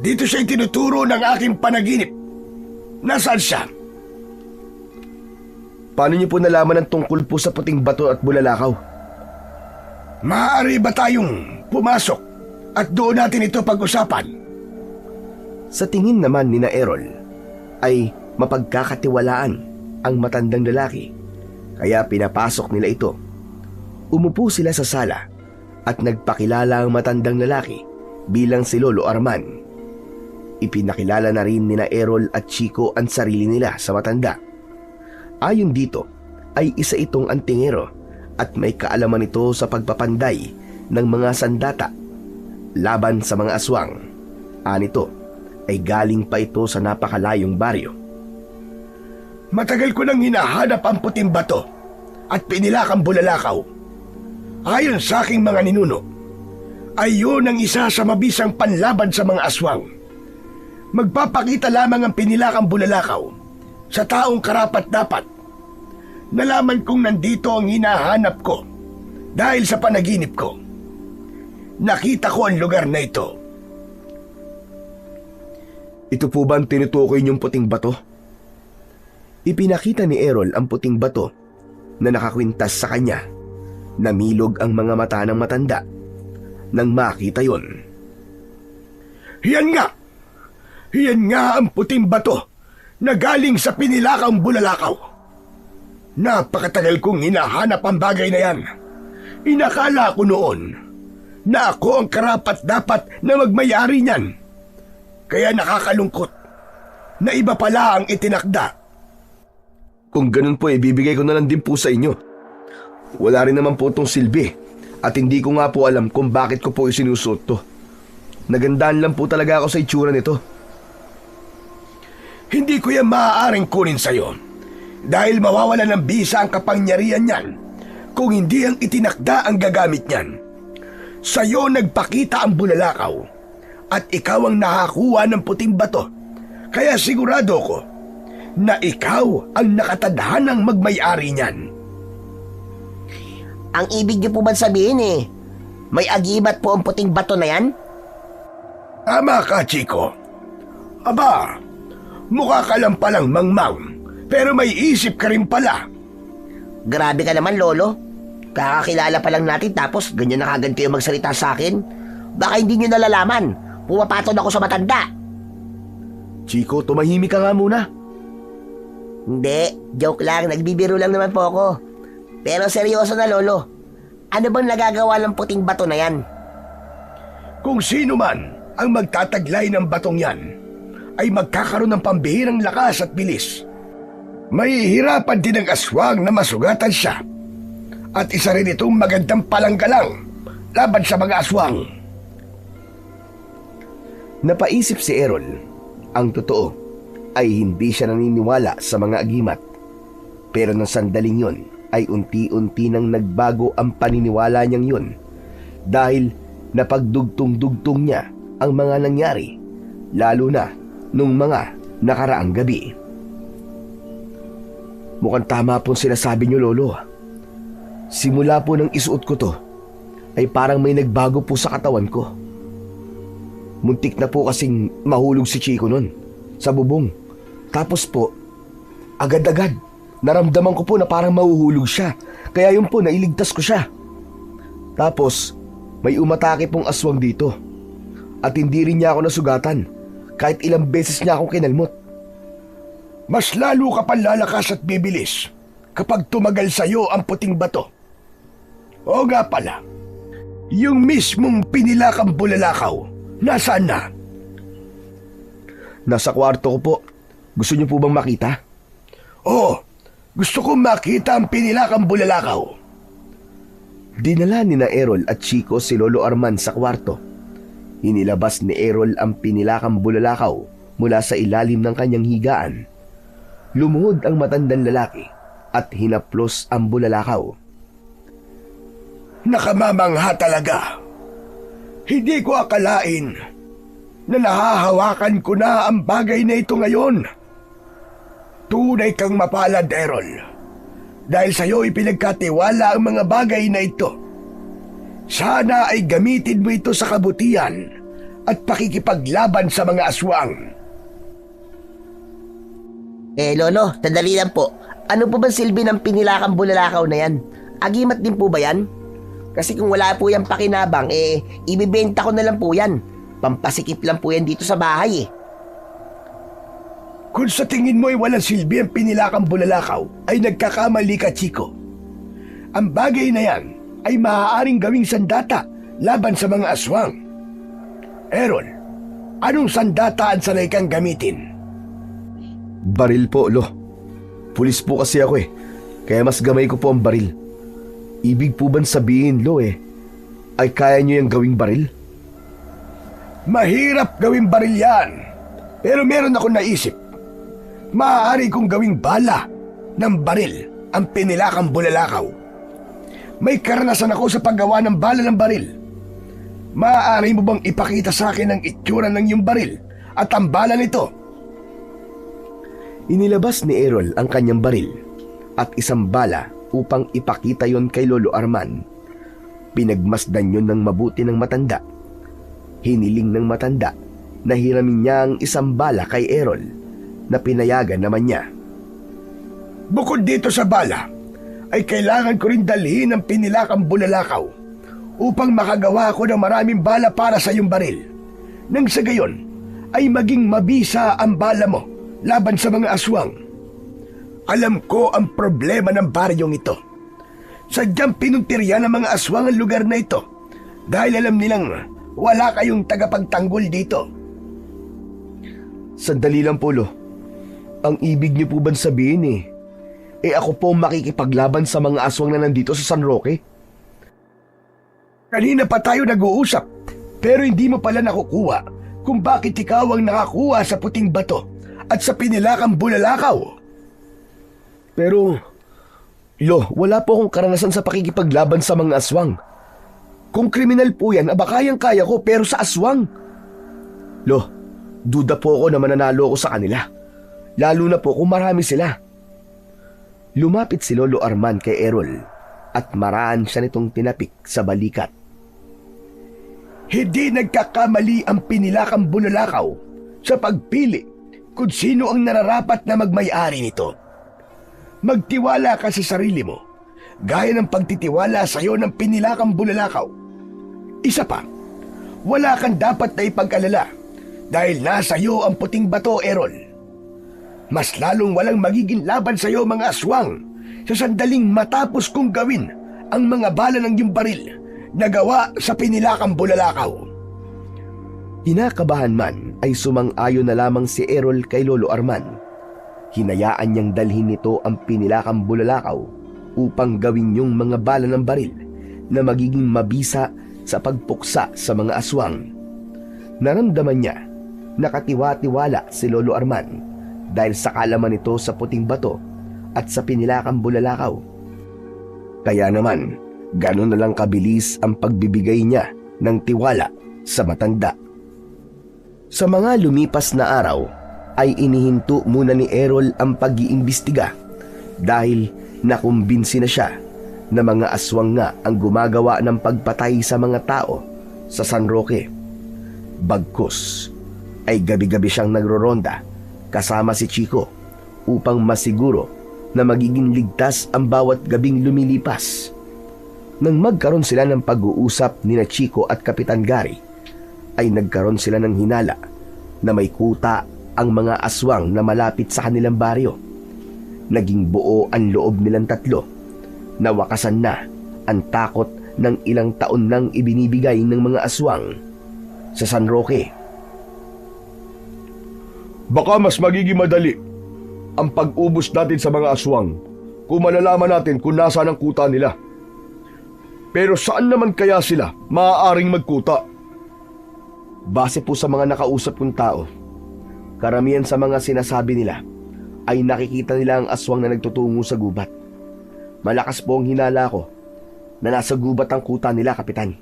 Dito siya itinuturo ng aking panaginip. Nasaan siya? Paano niyo po nalaman ang tungkol po sa puting bato at Bulalakaw? Maaari ba tayong pumasok at doon natin ito pag-usapan? Sa tingin naman ni na Errol ay mapagkakatiwalaan ang matandang lalaki, kaya pinapasok nila ito. Umupo sila sa sala at nagpakilala ang matandang lalaki bilang si Lolo Arman. Ipinakilala na rin nina Errol at Chico ang sarili nila sa matanda. Ayon dito ay isa itong antingero at may kaalaman ito sa pagpapanday ng mga sandata laban sa mga aswang. Anito ay galing pa ito sa napakalayong baryo. Matagal ko nang hinahanap ang puting bato at pinilakang Bulalakaw. Ayon sa aking mga ninuno, ay yun ang isa sa mabisang panlaban sa mga aswang. Magpapakita lamang ang pinilakang bulalakaw sa taong karapat-dapat. Nalaman kong nandito ang hinahanap ko dahil sa panaginip ko. Nakita ko ang lugar na ito. Ito po ba ang tinutukoy niyong puting bato? Ipinakita ni Errol ang puting bato na nakakwintas sa kanya. Namilog ang mga mata ng matanda nang makita yon. Yan nga! Yan nga ang puting bato na galing sa pinilakang bulalakaw. Napakatagal kong hinahanap ang bagay na yan. Inakala ko noon na ako ang karapat-dapat na magmayari niyan. Kaya nakakalungkot na iba pala ang itinakda. Kung ganun po, ibibigay ko na lang din po sa inyo. Wala rin naman po itong silbi at hindi ko nga po alam kung bakit ko po isinusuot to. Nagandaan lang po talaga ako sa itsura nito. Hindi ko yan maaaring kunin sa'yo dahil mawawala ng bisa ang kapangyarihan niyan kung hindi ang itinakda ang gagamit niyan. Sa'yo nagpakita ang bulalakaw at ikaw ang nakakuha ng puting bato. Kaya sigurado ko na ikaw ang nakatadhanang magmay-ari niyan. Ang ibig niyo po ba sabihin may agimat po ang puting bato na yan? Tama ka, Chico. Aba, mukha ka lang palang mangmang, pero may isip ka rin pala. Grabe ka naman, Lolo. Kakakilala pa lang natin tapos ganyan na kagad kayo magsalita sa akin. Baka hindi nyo nalalaman. Pumapatol ako sa matanda. Chico, tumahimik ka nga muna. Hindi, joke lang. Nagbibiro lang naman po ako. Pero seryoso na, Lolo. Ano bang nagagawa ng puting bato na yan? Kung sino man ang magtataglay ng batong yan, ay magkakaroon ng pambihirang lakas at bilis. Mahihirapan din ang aswang na masugatan siya. At isa rin itong magandang palanggalang laban sa mga aswang. Napaisip si Errol. Ang totoo ay hindi siya naniniwala sa mga agimat. Pero ng sandaling yon ay unti-unti nang nagbago ang paniniwala niyang yun dahil napagdugtong-dugtong niya ang mga nangyari, lalo na nung mga nakaraang gabi. Mukhang tama po sinasabi niyo, Lolo. Simula po nang isuot ko to, ay parang may nagbago po sa katawan ko. Muntik na po kasing mahulog si Chico nun, sa bubong. Tapos po, agad-agad, naramdaman ko po na parang mahuhulog siya. Kaya yun po, nailigtas ko siya. Tapos, may umatake pong aswang dito. At hindi rin niya ako nasugatan, kahit ilang beses niya akong kinalmot. Mas lalo ka pang lalakas at bibilis kapag tumagal sa'yo ang puting bato. O nga pala, yung mismong pinilakang bulalakaw, nasaan na? Nasa kwarto ko po. Gusto niyo po bang makita? Oo, gusto kong makita ang pinilakang bulalakaw. Dinala ni na Errol at Chico si Lolo Arman sa kwarto. Inilabas ni Errol ang pinilakang bulalakaw mula sa ilalim ng kanyang higaan. Lumuhod ang matandang lalaki at hinaplos ang bulalakaw. Nakamamangha talaga. Hindi ko akalain na nahahawakan ko na ang bagay na ito ngayon. Tunay kang mapalad, Errol. Dahil sa iyo ipinagkatiwala ang mga bagay na ito. Sana ay gamitin mo ito sa kabutihan at pakikipaglaban sa mga aswang. Lolo, sandali lang po. Ano po bang silbi ng pinilakang bulalakaw na yan? Agimat din po ba yan? Kasi kung wala po yan pakinabang, ibibenta ko na lang po yan. Pampasikip lang po yan dito sa bahay Kung sa tingin mo ay walang silbi ang pinilakang bulalakaw, ay nagkakamali ka, Chico. Ang bagay na yan ay maaaring gawing sandata laban sa mga aswang. Errol, anong sandata ang sanay kang gamitin? Baril po, Lo. Pulis po kasi ako kaya mas gamay ko po ang baril. Ibig po bang sabihin, Lo ay kaya nyo yung gawing baril? Mahirap gawing baril yan, pero meron akong naisip. Maaari kong gawing bala ng baril ang pinilakang bulalakaw. May karanasan ako sa paggawa ng bala ng baril. Maaari mo bang ipakita sa akin ang itsura ng iyong baril at ang bala nito. Inilabas ni Errol ang kanyang baril at isang bala upang ipakita yon kay Lolo Arman. Pinagmasdan yon ng mabuti ng matanda. Hiniling ng matanda na hiramin niya ang isang bala kay Errol na pinayagan naman niya. Bukod dito sa bala, ay kailangan ko rin dalhin ang pinilakang bulalakaw upang makagawa ko ng maraming bala para sa iyong baril. Nang sa gayon, ay maging mabisa ang bala mo laban sa mga aswang. Alam ko ang problema ng baryong ito. Sadyang pinuntirya ng mga aswang ang lugar na ito dahil alam nilang wala kayong tagapagtanggol dito. Sandali lang po, Lo. Ang ibig niyo po ba sabihin ako po ang makikipaglaban sa mga aswang na nandito sa San Roque? Kanina pa tayo nag-uusap, pero hindi mo pala nakukuha kung bakit ikaw ang nakakuha sa puting bato at sa pinilakang bulalakaw. Pero, Lo, wala po akong karanasan sa pakikipaglaban sa mga aswang. Kung kriminal po yan, kayang-kaya ko, pero sa aswang. Lo, duda po ako na mananalo ako sa kanila. Lalo na po kung marami sila. Lumapit si Lolo Arman kay Errol at maraan siya nitong tinapik sa balikat. Hindi nagkakamali ang pinilakang bulalakaw sa pagpili kung sino ang nararapat na magmay-ari nito. Magtiwala ka sa sarili mo, gaya ng pagtitiwala sa iyo ng pinilakang bulalakaw. Isa pa, wala kang dapat na ipag-alala dahil nasa iyo ang puting bato, Errol. Mas lalong walang magiging laban sa iyo mga aswang sa sandaling matapos kong gawin ang mga bala ng iyong baril na gawa sa pinilakang bulalakaw. Kinakabahan man ay sumang-ayon na lamang si Errol kay Lolo Arman. Hinayaan niyang dalhin nito ang pinilakang bulalakaw upang gawin yung mga bala ng baril na magiging mabisa sa pagpuksa sa mga aswang. Naramdaman niya na katiwa-tiwala si Lolo Arman dahil sa kalaman nito sa puting bato at sa pinilakang bulalakaw. Kaya naman, gano'n na lang kabilis ang pagbibigay niya ng tiwala sa matanda. Sa mga lumipas na araw, ay inihinto muna ni Errol ang pag-iimbestiga dahil nakumbinsi na siya na mga aswang nga ang gumagawa ng pagpatay sa mga tao sa San Roque. Bagkus ay gabi-gabi siyang nagroronda kasama si Chico upang masiguro na magiging ligtas ang bawat gabing lumilipas. Nang magkaroon sila ng pag-uusap ni Chico at Kapitan Gary, ay nagkaroon sila ng hinala na may kuta ang mga aswang na malapit sa kanilang baryo. Naging buo ang loob nilang tatlo. Nawakasan na ang takot ng ilang taon nang ibinibigay ng mga aswang sa San Roque. Baka mas magiging madali ang pag-ubos natin sa mga aswang kung malalaman natin kung nasaan ang kuta nila. Pero saan naman kaya sila maaaring magkuta? Base po sa mga nakausap kong tao, karamihan sa mga sinasabi nila ay nakikita nila ang aswang na nagtutungo sa gubat. Malakas po ang hinala ko na nasa gubat ang kuta nila, Kapitan.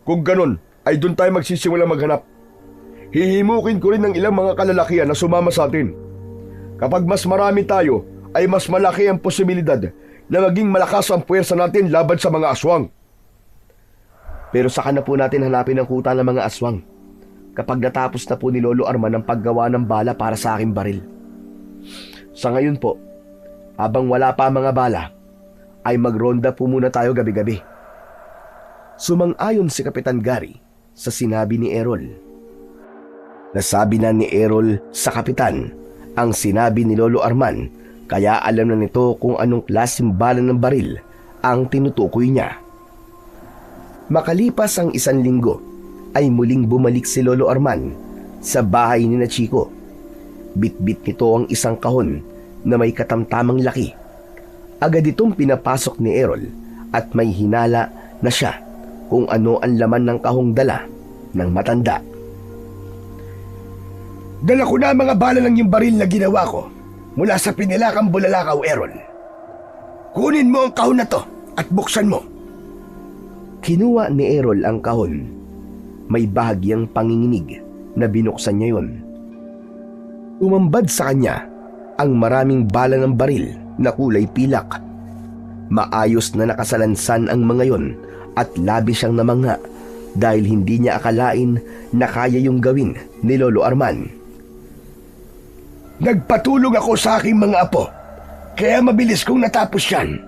Kung ganon, ay doon tayo magsisimula maghanap. Hihimukin ko rin ng ilang mga kalalakihan na sumama sa atin. Kapag mas marami tayo, ay mas malaki ang posibilidad na maging malakas ang puwersa natin laban sa mga aswang. Pero saka na po natin hanapin ang kuta ng mga aswang kapag natapos na po ni Lolo Arman ang paggawa ng bala para sa aking baril. Sa ngayon po, habang wala pa mga bala, ay magronda po muna tayo gabi-gabi. Sumang-ayon si Kapitan Gary sa sinabi ni Errol. Nasabi na ni Errol sa Kapitan ang sinabi ni Lolo Arman, kaya alam na nito kung anong klaseng bala ng baril ang tinutukoy niya. Makalipas ang 1 linggo, ay muling bumalik si Lolo Arman sa bahay ni Chico. Bit-bit nito ang isang kahon na may katamtamang laki. Agad itong pinapasok ni Errol at may hinala na siya kung ano ang laman ng kahong dala ng matanda. Dala ko na ang mga bala ng yung baril na ginawa ko mula sa pinilakang bulalakaw, Errol. Kunin mo ang kahon na to at buksan mo. Kinuha ni Errol ang kahon. May bahagyang panginginig na binuksan niya yun. Umambad sa kanya ang maraming bala ng baril na kulay pilak. Maayos na nakasalansan ang mga yon at labis siyang namangha dahil hindi niya akalain na kaya yung gawin ni Lolo Arman. Nagpatulong ako sa aking mga apo, kaya mabilis kong natapos yan.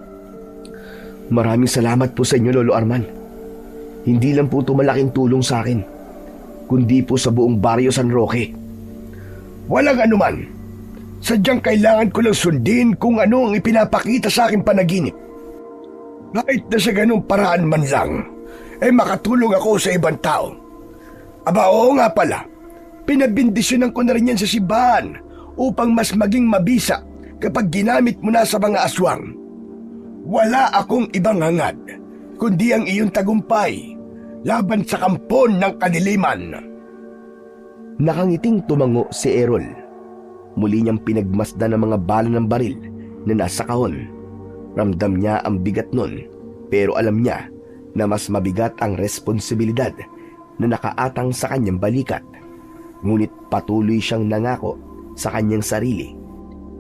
Maraming salamat po sa inyo, Lolo Arman. Hindi lang po ito malaking tulong sa akin, kundi po sa buong baryo San Roque. Walang anuman. Sadyang kailangan ko lang sundin kung ano ang ipinapakita sa aking panaginip. Kahit na sa ganung paraan man lang, makatulong ako sa ibang tao. Aba, oo nga pala, pinabindisyonan ko na rin yan sa simbahan upang mas maging mabisa kapag ginamit mo na sa mga aswang. Wala akong ibang hangad, kundi ang iyong tagumpay laban sa kampon ng kadiliman. Nakangiting tumango si Errol. Muli niyang pinagmasdan ng mga bala ng baril na nasa kahon. Ramdam niya ang bigat nun, pero alam niya na mas mabigat ang responsibilidad na nakaatang sa kanyang balikat. Ngunit patuloy siyang nangako sa kanyang sarili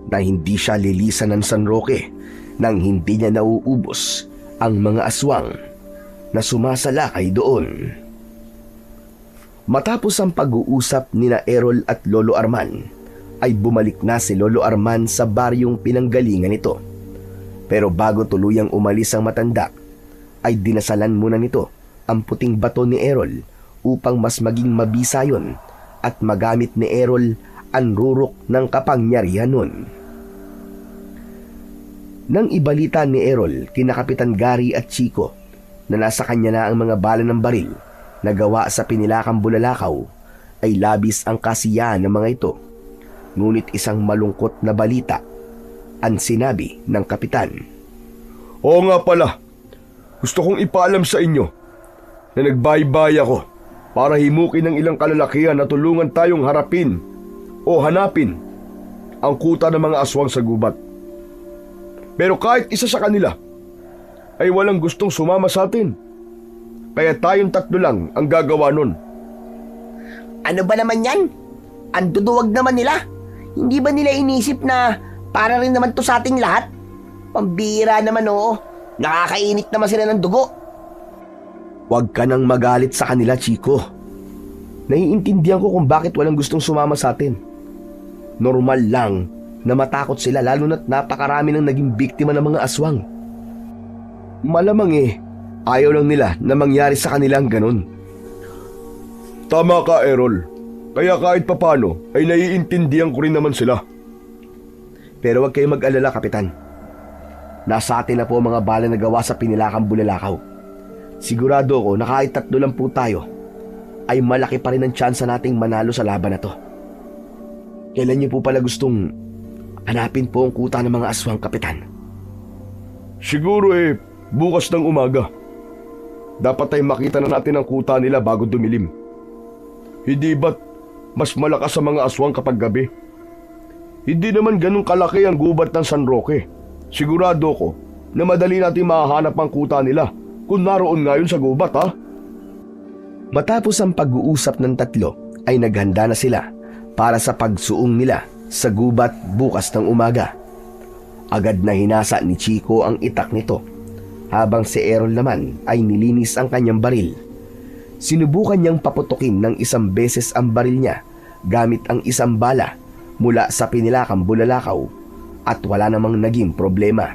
na hindi siya lilisan ng San Roque nang hindi niya nauubos ang mga aswang na sumasalakay doon. Matapos ang pag-uusap nina Errol at Lolo Arman, ay bumalik na si Lolo Arman sa baryong pinanggalingan nito. Pero bago tuluyang umalis ang matanda, ay dinasalan muna nito ang puting bato ni Errol upang mas maging mabisa yun at magamit ni Errol ang rurok ng kapangyarihan nun. Nang ibalita ni Errol kina Kapitan Gary at Chico na nasa kanya na ang mga bala ng baril na gawa sa pinilakang bulalakaw, ay labis ang kasiyahan ng mga ito. Ngunit isang malungkot na balita ang sinabi ng kapitan. Oo nga pala, gusto kong ipaalam sa inyo na nagbaybay ako para himukin ng ilang kalalakihan na tulungan tayong harapin o hanapin ang kuta ng mga aswang sa gubat. Pero kahit isa sa kanila ay walang gustong sumama sa atin. Kaya tayong tatlo lang ang gagawa nun. Ano ba naman yan? Ang duduwag naman nila. Hindi ba nila inisip na para rin naman to sa ating lahat? Pambira naman, oo. Nakakainit naman sila ng dugo. Huwag ka nang magalit sa kanila, Chico. Naiintindihan ko kung bakit walang gustong sumama sa atin. Normal lang na matakot sila, lalo na't napakarami ng naging biktima ng mga aswang. Malamang ayaw lang nila na mangyari sa kanilang ganun. Tama ka, Errol. Kaya kahit papano ay naiintindihan ko rin naman sila. Pero huwag kayong mag-alala, Kapitan. Nasa atin na po ang mga bala na gawa sa pinilakang bulalakaw. Sigurado ko na kahit tatlo lang po tayo, ay malaki pa rin ang tsansa nating manalo sa laban na to. Kailan niyo po pala gustong hanapin po ang kuta ng mga aswang, Kapitan? Siguro bukas ng umaga. Dapat ay makita na natin ang kuta nila bago dumilim. Hindi ba't mas malakas sa mga aswang kapag gabi? Hindi naman ganun kalaki ang gubat ng San Roque. Sigurado ko na madali natin mahahanap ang kuta nila kung naroon ngayon sa gubat, ha? Matapos ang pag-uusap ng tatlo, ay naghanda na sila para sa pagsuong nila sa gubat bukas ng umaga. Agad na hinasa ni Chico ang itak nito, habang si Errol naman ay nilinis ang kanyang baril. Sinubukan niyang paputukin ng isang beses ang baril niya gamit ang isang bala mula sa pinilakang bulalakaw at wala namang naging problema.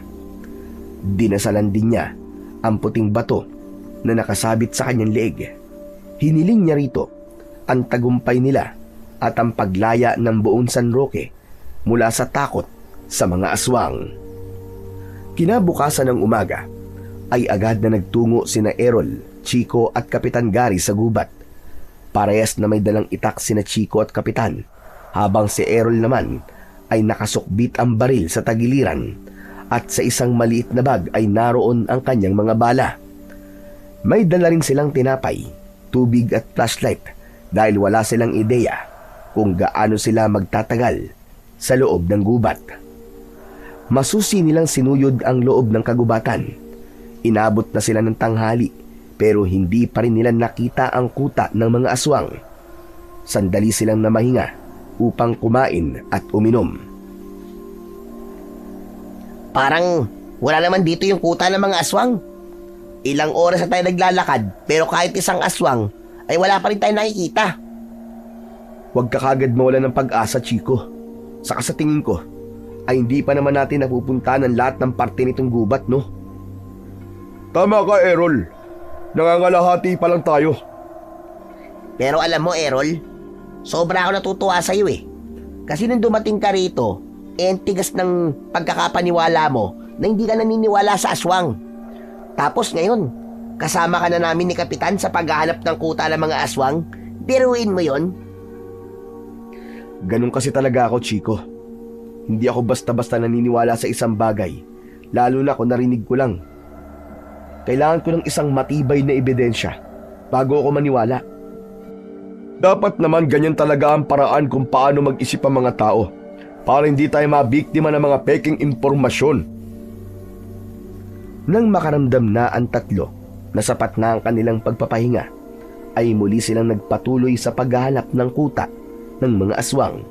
Dinasalan din niya ang puting bato na nakasabit sa kanyang leeg. Hiniling niya rito ang tagumpay nila at ang paglaya ng buong San Roque mula sa takot sa mga aswang. Kinabukasan ng umaga ay agad na nagtungo sina Errol, Chico at Kapitan Gary sa gubat. Parehas na may dalang itak sina Chico at Kapitan, habang si Errol naman ay nakasukbit ang baril sa tagiliran at sa isang maliit na bag ay naroon ang kanyang mga bala. May dala rin silang tinapay, tubig at flashlight dahil wala silang ideya kung gaano sila magtatagal sa loob ng gubat. Masusi nilang sinuyod ang loob ng kagubatan. Inabot na sila ng tanghali pero hindi pa rin nila nakita ang kuta ng mga aswang. Sandali silang namahinga upang kumain at uminom. Parang wala naman dito yung kuta ng mga aswang. Ilang oras na tayo naglalakad pero kahit isang aswang ay wala pa rin tayo nakikita. Huwag ka kagad mawala ng pag-asa, Chico. Saka sa tingin ko, ay hindi pa naman natin napupunta ng lahat ng parte nitong gubat, no? Tama ka, Errol. Nangangalahati pa lang tayo. Pero alam mo, Errol, sobra ako natutuwa sa'yo eh. Kasi nung dumating ka rito, ang tigas ng pagkakapaniwala mo na hindi ka naniniwala sa aswang. Tapos ngayon, kasama ka na namin ni Kapitan sa paghahanap ng kuta ng mga aswang. Biruin mo yon. Ganun kasi talaga ako, Chico. Hindi ako basta-basta naniniwala sa isang bagay, lalo na kung narinig ko lang. Kailangan ko ng isang matibay na ebidensya bago ako maniwala. Dapat naman ganyan talaga ang paraan kung paano mag-isip ang mga tao para hindi tayo mabiktima ng mga peking impormasyon. Nang makaramdam na ang tatlo na sapat na ang kanilang pagpapahinga, ay muli silang nagpatuloy sa paghahanap ng kuta ng mga aswang.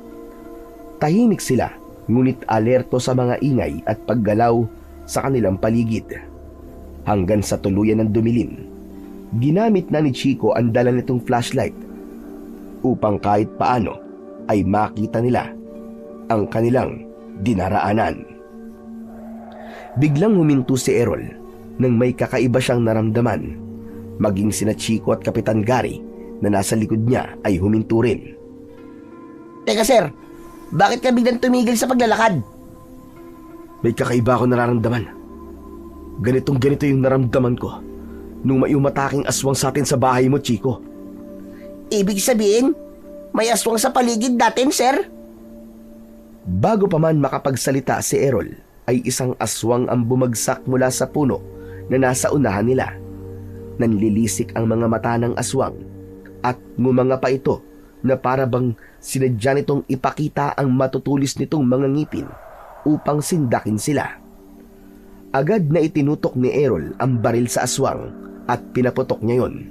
Tahimik sila, ngunit alerto sa mga ingay at paggalaw sa kanilang paligid. Hanggang sa tuluyan ng dumilim, ginamit na ni Chico ang dala nitong flashlight upang kahit paano ay makita nila ang kanilang dinaraanan. Biglang huminto si Errol nang may kakaiba siyang naramdaman. Maging sina Chico at Kapitan Gary na nasa likod niya ay huminto rin. Teka sir, bakit ka biglang tumigil sa paglalakad? May kakaiba ako nararamdaman. Ganito yung naramdaman ko nung may umataking aswang sa atin sa bahay mo, Chico. Ibig sabihin, may aswang sa paligid natin, sir? Bago pa man makapagsalita si Errol, ay isang aswang ang bumagsak mula sa puno na nasa unahan nila. Nanlilisik ang mga mata ng aswang at ngumanga pa ito na para bang sinadya nitong ipakita ang matutulis nitong mga ngipin upang sindakin sila. Agad na itinutok ni Errol ang baril sa aswang at pinaputok niya yon.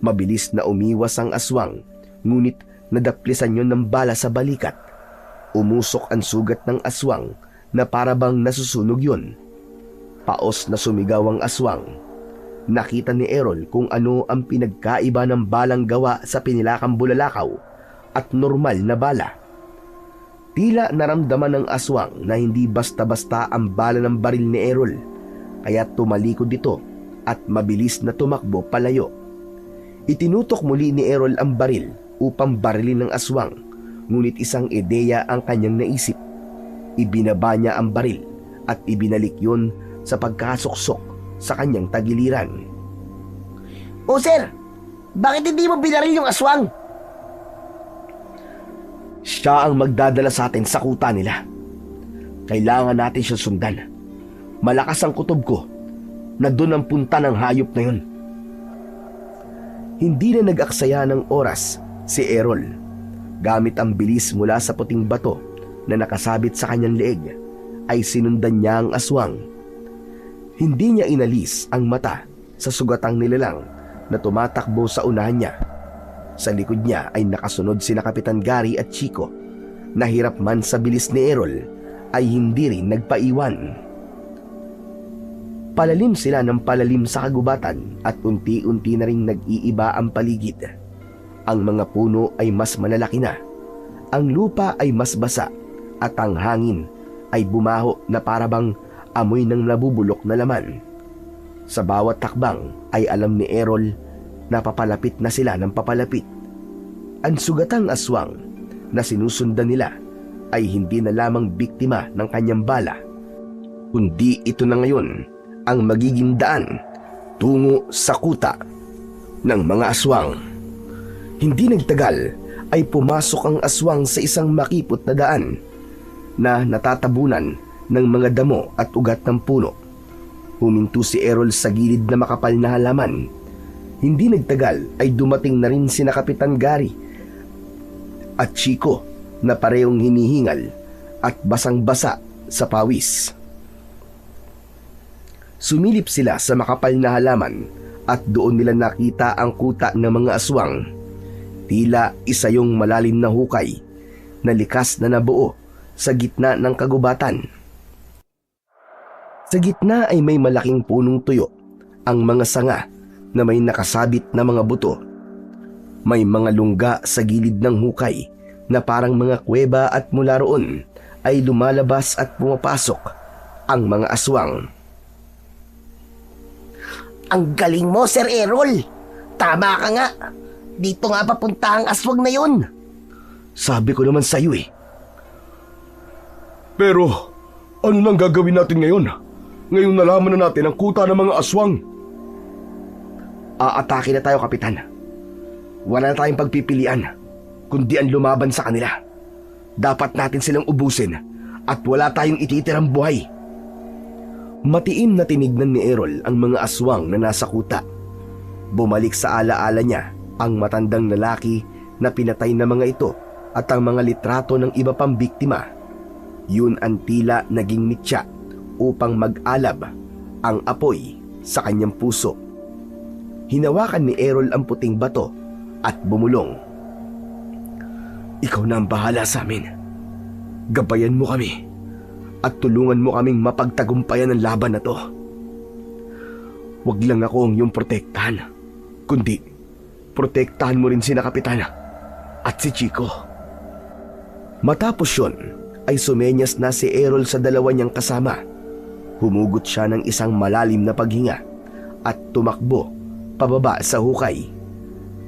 Mabilis na umiwas ang aswang, ngunit nadaplisan yon ng bala sa balikat. Umusok ang sugat ng aswang na para bang nasusunog yon. Paos na sumigaw ang aswang. Nakita ni Errol kung ano ang pinagkaiba ng balang gawa sa pinilakang bulalakaw at normal na bala. Tila naramdaman ng aswang na hindi basta-basta ang bala ng baril ni Errol, kaya tumalikod ito at mabilis na tumakbo palayo. Itinutok muli ni Errol ang baril upang barilin ng aswang, ngunit isang ideya ang kanyang naisip. Ibinaba niya ang baril at ibinalik yun sa pagkasuksok sa kanyang tagiliran. O sir, bakit hindi mo binaril yung aswang? Siya ang magdadala sa atin sa kuta nila. Kailangan natin siya sundan. Malakas ang kutob ko na doon ang punta ng hayop na yun. Hindi na nag-aksaya ng oras si Errol. Gamit ang bilis mula sa puting bato na nakasabit sa kanyang leeg, ay sinundan niya ang aswang. Hindi niya inalis ang mata sa sugatang nilalang na tumatakbo sa unahan niya. Sa likod niya ay nakasunod sina Kapitan Gary at Chico. Nahirap man sa bilis ni Errol, ay hindi rin nagpaiwan. Palalim sila ng palalim sa kagubatan at unti-unti na ring nag-iiba ang paligid. Ang mga puno ay mas malalaki na. Ang lupa ay mas basa at ang hangin ay bumaho na parabang amoy ng nabubulok na laman. Sa bawat takbang ay alam ni Errol na papalapit na sila ng papalapit. Ang sugatang aswang na sinusundan nila ay hindi na lamang biktima ng kanyang bala, kundi ito na ngayon ang magiging daan tungo sa kuta ng mga aswang. Hindi nagtagal ay pumasok ang aswang sa isang makipot na daan na natatabunan ng mga damo at ugat ng puno. Huminto si Errol sa gilid na makapal na halaman. Hindi nagtagal ay dumating na rin sina Kapitan Gary at Chico na parehong hinihingal at basang-basa sa pawis. Sumilip sila sa makapal na halaman at doon nila nakita ang kuta ng mga aswang. Tila isa yung malalim na hukay na likas na nabuo sa gitna ng kagubatan. Sa gitna ay may malaking punong tuyo, ang mga sanga na may nakasabit na mga buto. May mga lungga sa gilid ng hukay na parang mga kuweba at mula roon ay lumalabas at pumapasok ang mga aswang. Ang galing mo, Sir Errol. Tama ka nga. Dito nga papunta ang aswang na yun. Sabi ko naman sa iyo eh. Pero ano nang gagawin natin ngayon? Ngayon nalaman na natin ang kuta ng mga aswang. Aatake na tayo, Kapitan. Wala na tayong pagpipilian, kundi ang lumaban sa kanila. Dapat natin silang ubusin at wala tayong ititirang buhay. Matiim na tinignan ni Errol ang mga aswang na nasa kuta. Bumalik sa alaala niya ang matandang lalaki na pinatay na mga ito at ang mga litrato ng iba pang biktima. Yun ang tila naging mitya upang mag-alab ang apoy sa kanyang puso. Hinawakan ni Errol ang puting bato at bumulong. Ikaw na ang bahala sa amin. Gabayan mo kami at tulungan mo kaming mapagtagumpayan ang laban na to. Huwag lang ako ang iyong protektahan, kundi protektahan mo rin sina Kapitana at si Chico. Matapos yun, ay sumenyas na si Errol sa dalawa niyang kasama. Humugot siya ng isang malalim na paghinga at tumakbo pababa sa hukay.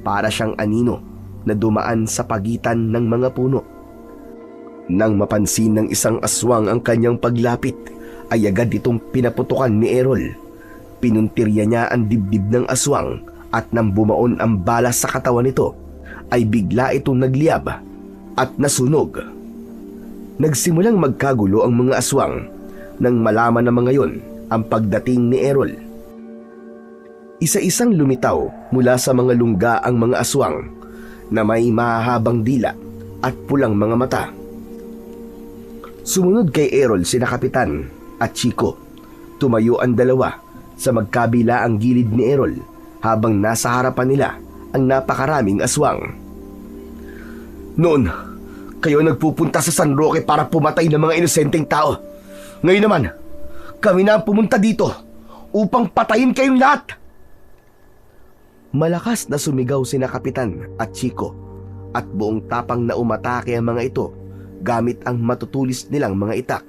Para siyang anino na dumaan sa pagitan ng mga puno. Nang mapansin ng isang aswang ang kanyang paglapit, ay agad itong pinaputukan ni Errol. Pinuntirya niya ang dibdib ng aswang at nang bumaon ang bala sa katawan nito, ay bigla itong nagliyab at nasunog. Nagsimulang magkagulo ang mga aswang nang malaman ng mga yon ang pagdating ni Errol. Isa-isang lumitaw mula sa mga lungga ang mga aswang na may mahahabang dila at pulang mga mata. Sumunod kay Errol sina Kapitan at Chico. Tumayo ang dalawa sa magkabila ang gilid ni Errol habang nasa harapan nila ang napakaraming aswang. Noon, kayo nagpupunta sa San Roque para pumatay ng mga inosenteng tao. Ngayon naman, kami na ang pumunta dito upang patayin kayong lahat. Malakas na sumigaw sina Kapitan at Chico at buong tapang na umatake ang mga ito gamit ang matutulis nilang mga itak.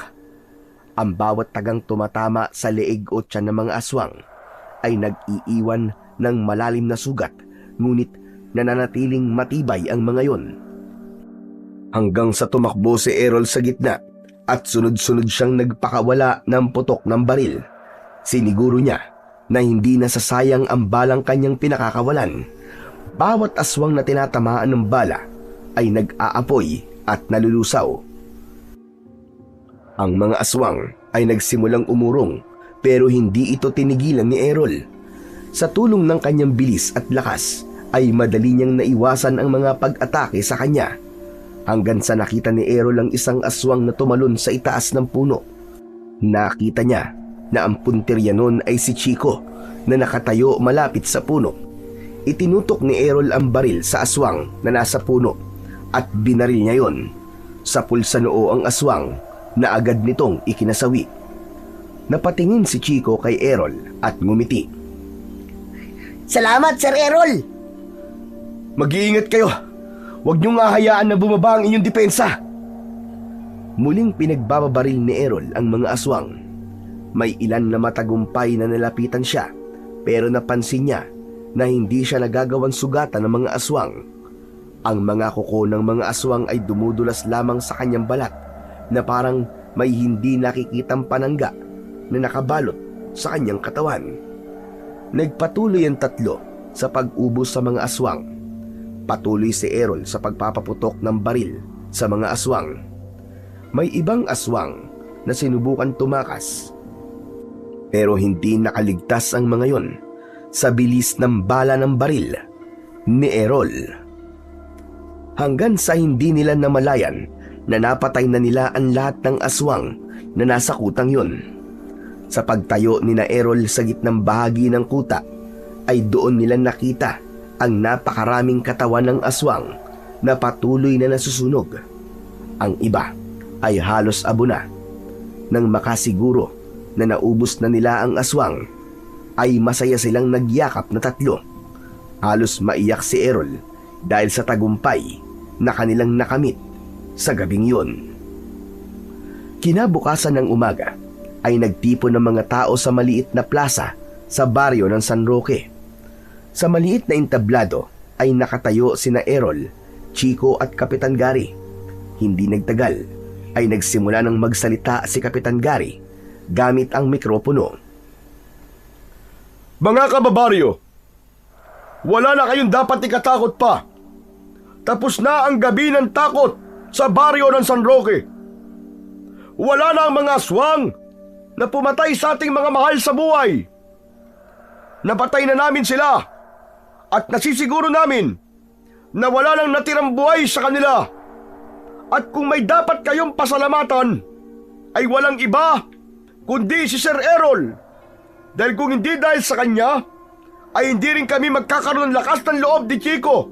Ang bawat tagang tumatama sa leeg o tiyan ng mga aswang ay nag-iiwan ng malalim na sugat, ngunit nananatiling matibay ang mga yon. Hanggang sa tumakbo si Errol sa gitna at sunod-sunod siyang nagpakawala ng putok ng baril. Siniguro niya na hindi nasasayang ang balang kanyang pinakakawalan. Bawat aswang na tinatamaan ng bala ay nag-aapoy at nalulusaw. Ang mga aswang ay nagsimulang umurong pero hindi ito tinigilan ni Errol. Sa tulong ng kanyang bilis at lakas ay madali niyang naiwasan ang mga pag-atake sa kanya hanggang sa nakita ni Errol ang isang aswang na tumalon sa itaas ng puno. Nakita niya na ang puntirya nun ay si Chico na nakatayo malapit sa puno. Itinutok ni Errol ang baril sa aswang na nasa puno at binaril niya yon. Sa pulsa noo ang aswang na agad nitong ikinasawi. Napatingin si Chico kay Errol at ngumiti. Salamat, Sir Errol. Mag-iingat kayo. Huwag niyong hahayaan na bumaba ang inyong depensa. Muling pinagbababaril ni Errol ang mga aswang. May ilan na matagumpay na nalapitan siya, pero napansin niya na hindi siya nagagawang sugatan ng mga aswang. Ang mga kuko ng mga aswang ay dumudulas lamang sa kanyang balat na parang may hindi nakikitang panangga na nakabalot sa kanyang katawan. Nagpatuloy ang tatlo sa pag-ubos sa mga aswang. Patuloy si Errol sa pagpapaputok ng baril sa mga aswang. May ibang aswang na sinubukan tumakas, pero hindi nakaligtas ang mga yon sa bilis ng bala ng baril ni Errol. Hanggang sa hindi nila namalayan na napatay na nila ang lahat ng aswang na nasa kutang yon. Sa pagtayo ni na Errol sa gitnang bahagi ng kuta, ay doon nila nakita ang napakaraming katawan ng aswang na patuloy na nasusunog. Ang iba ay halos abo na. Nang makasiguro na naubos na nila ang aswang, ay masaya silang nagyakap na tatlo. Halos maiyak si Errol dahil sa tagumpay na kanilang nakamit sa gabing yun. Kinabukasan ng umaga ay nagtipon ng mga tao sa maliit na plaza sa baryo ng San Roque. Sa maliit na entablado ay nakatayo sina Errol, Chico at Kapitan Gary. Hindi nagtagal ay nagsimula ng magsalita si Kapitan Gary gamit ang mikropono. Mga kababaryo, wala na kayong dapat ikatakot pa. Tapos na ang gabi ng takot sa baryo ng San Roque. Wala na ang mga aswang na pumatay sa ating mga mahal sa buhay. Napatay na namin sila at nasisiguro namin na wala nang natirang buhay sa kanila. At kung may dapat kayong pasalamatan, ay walang iba kundi si Sir Errol. Dahil kung hindi dahil sa kanya, ay hindi rin kami magkakaroon ng lakas ng loob ni Chico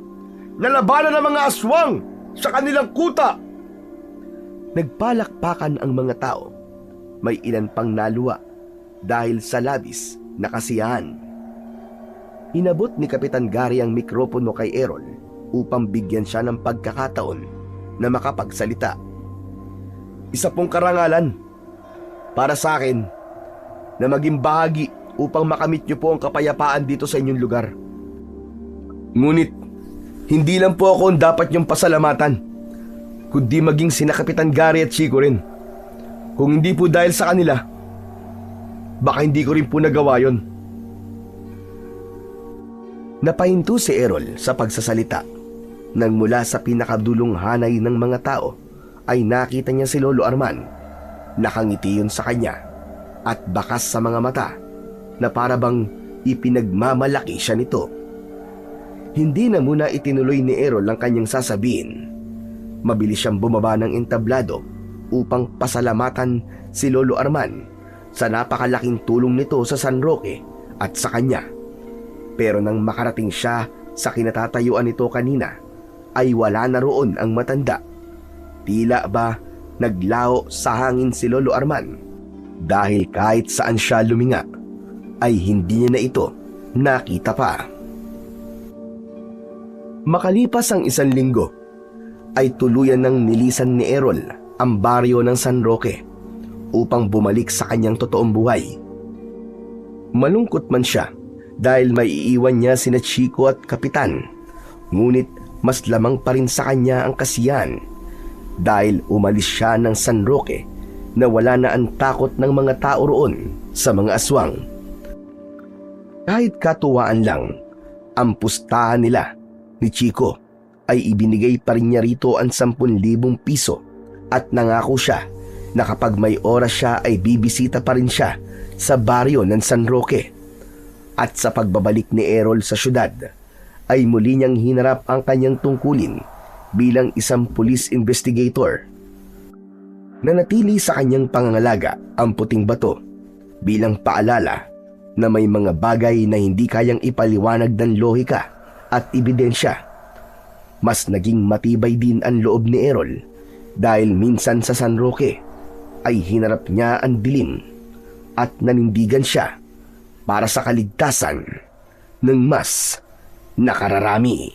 na labanan ng mga aswang sa kanilang kuta. Nagpalakpakan ang mga tao. May ilan pang naluwa dahil sa labis na kasiyahan. Inabot ni Kapitan Gary ang mikropono kay Errol upang bigyan siya ng pagkakataon na makapagsalita. Isa pong karangalan para sa akin na maging bahagi upang makamit niyo po ang kapayapaan dito sa inyong lugar. Ngunit, hindi lang po ako ang dapat niyong pasalamatan, kundi maging sina Kapitan Gary at Chico rin. Kung hindi po dahil sa kanila, baka hindi ko rin po nagawa yon. Napahinto si Errol sa pagsasalita. Nang mula sa pinakadulong hanay ng mga tao, ay nakita niya si Lolo Arman. Nakangiti yun sa kanya at bakas sa mga mata na para bang ipinagmamalaki siya nito. Hindi na muna itinuloy ni Errol ang kanyang sasabihin. Mabilis siyang bumaba ng entablado upang pasalamatan si Lolo Arman sa napakalaking tulong nito sa San Roque at sa kanya. Pero nang makarating siya sa kinatatayuan nito kanina, ay wala na roon ang matanda. Tila ba naglaho sa hangin si Lolo Arman dahil kahit saan siya luminga ay hindi niya na ito nakita pa. Makalipas ang 1 linggo ay tuluyan ng nilisan ni Errol ang baryo ng San Roque upang bumalik sa kanyang totoong buhay. Malungkot man siya dahil may iiwan niya sina Chico at Kapitan, ngunit mas lamang pa rin sa kanya ang kasiyahan dahil umalis siya ng San Roque na wala na ang takot ng mga tao roon sa mga aswang. Kahit katuwaan lang, ang pustahan nila ni Chico ay ibinigay pa rin niya rito ang 10,000 piso at nangako siya na kapag may oras siya ay bibisita pa rin siya sa baryo ng San Roque. At sa pagbabalik ni Errol sa syudad, ay muli niyang hinarap ang kanyang tungkulin bilang isang police investigator. Nanatili sa kanyang pangangalaga ang puting bato bilang paalala na may mga bagay na hindi kayang ipaliwanag ng lohika at ebidensya. Mas naging matibay din ang loob ni Errol dahil minsan sa San Roque ay hinarap niya ang dilim at nanindigan siya para sa kaligtasan ng mas nakararami.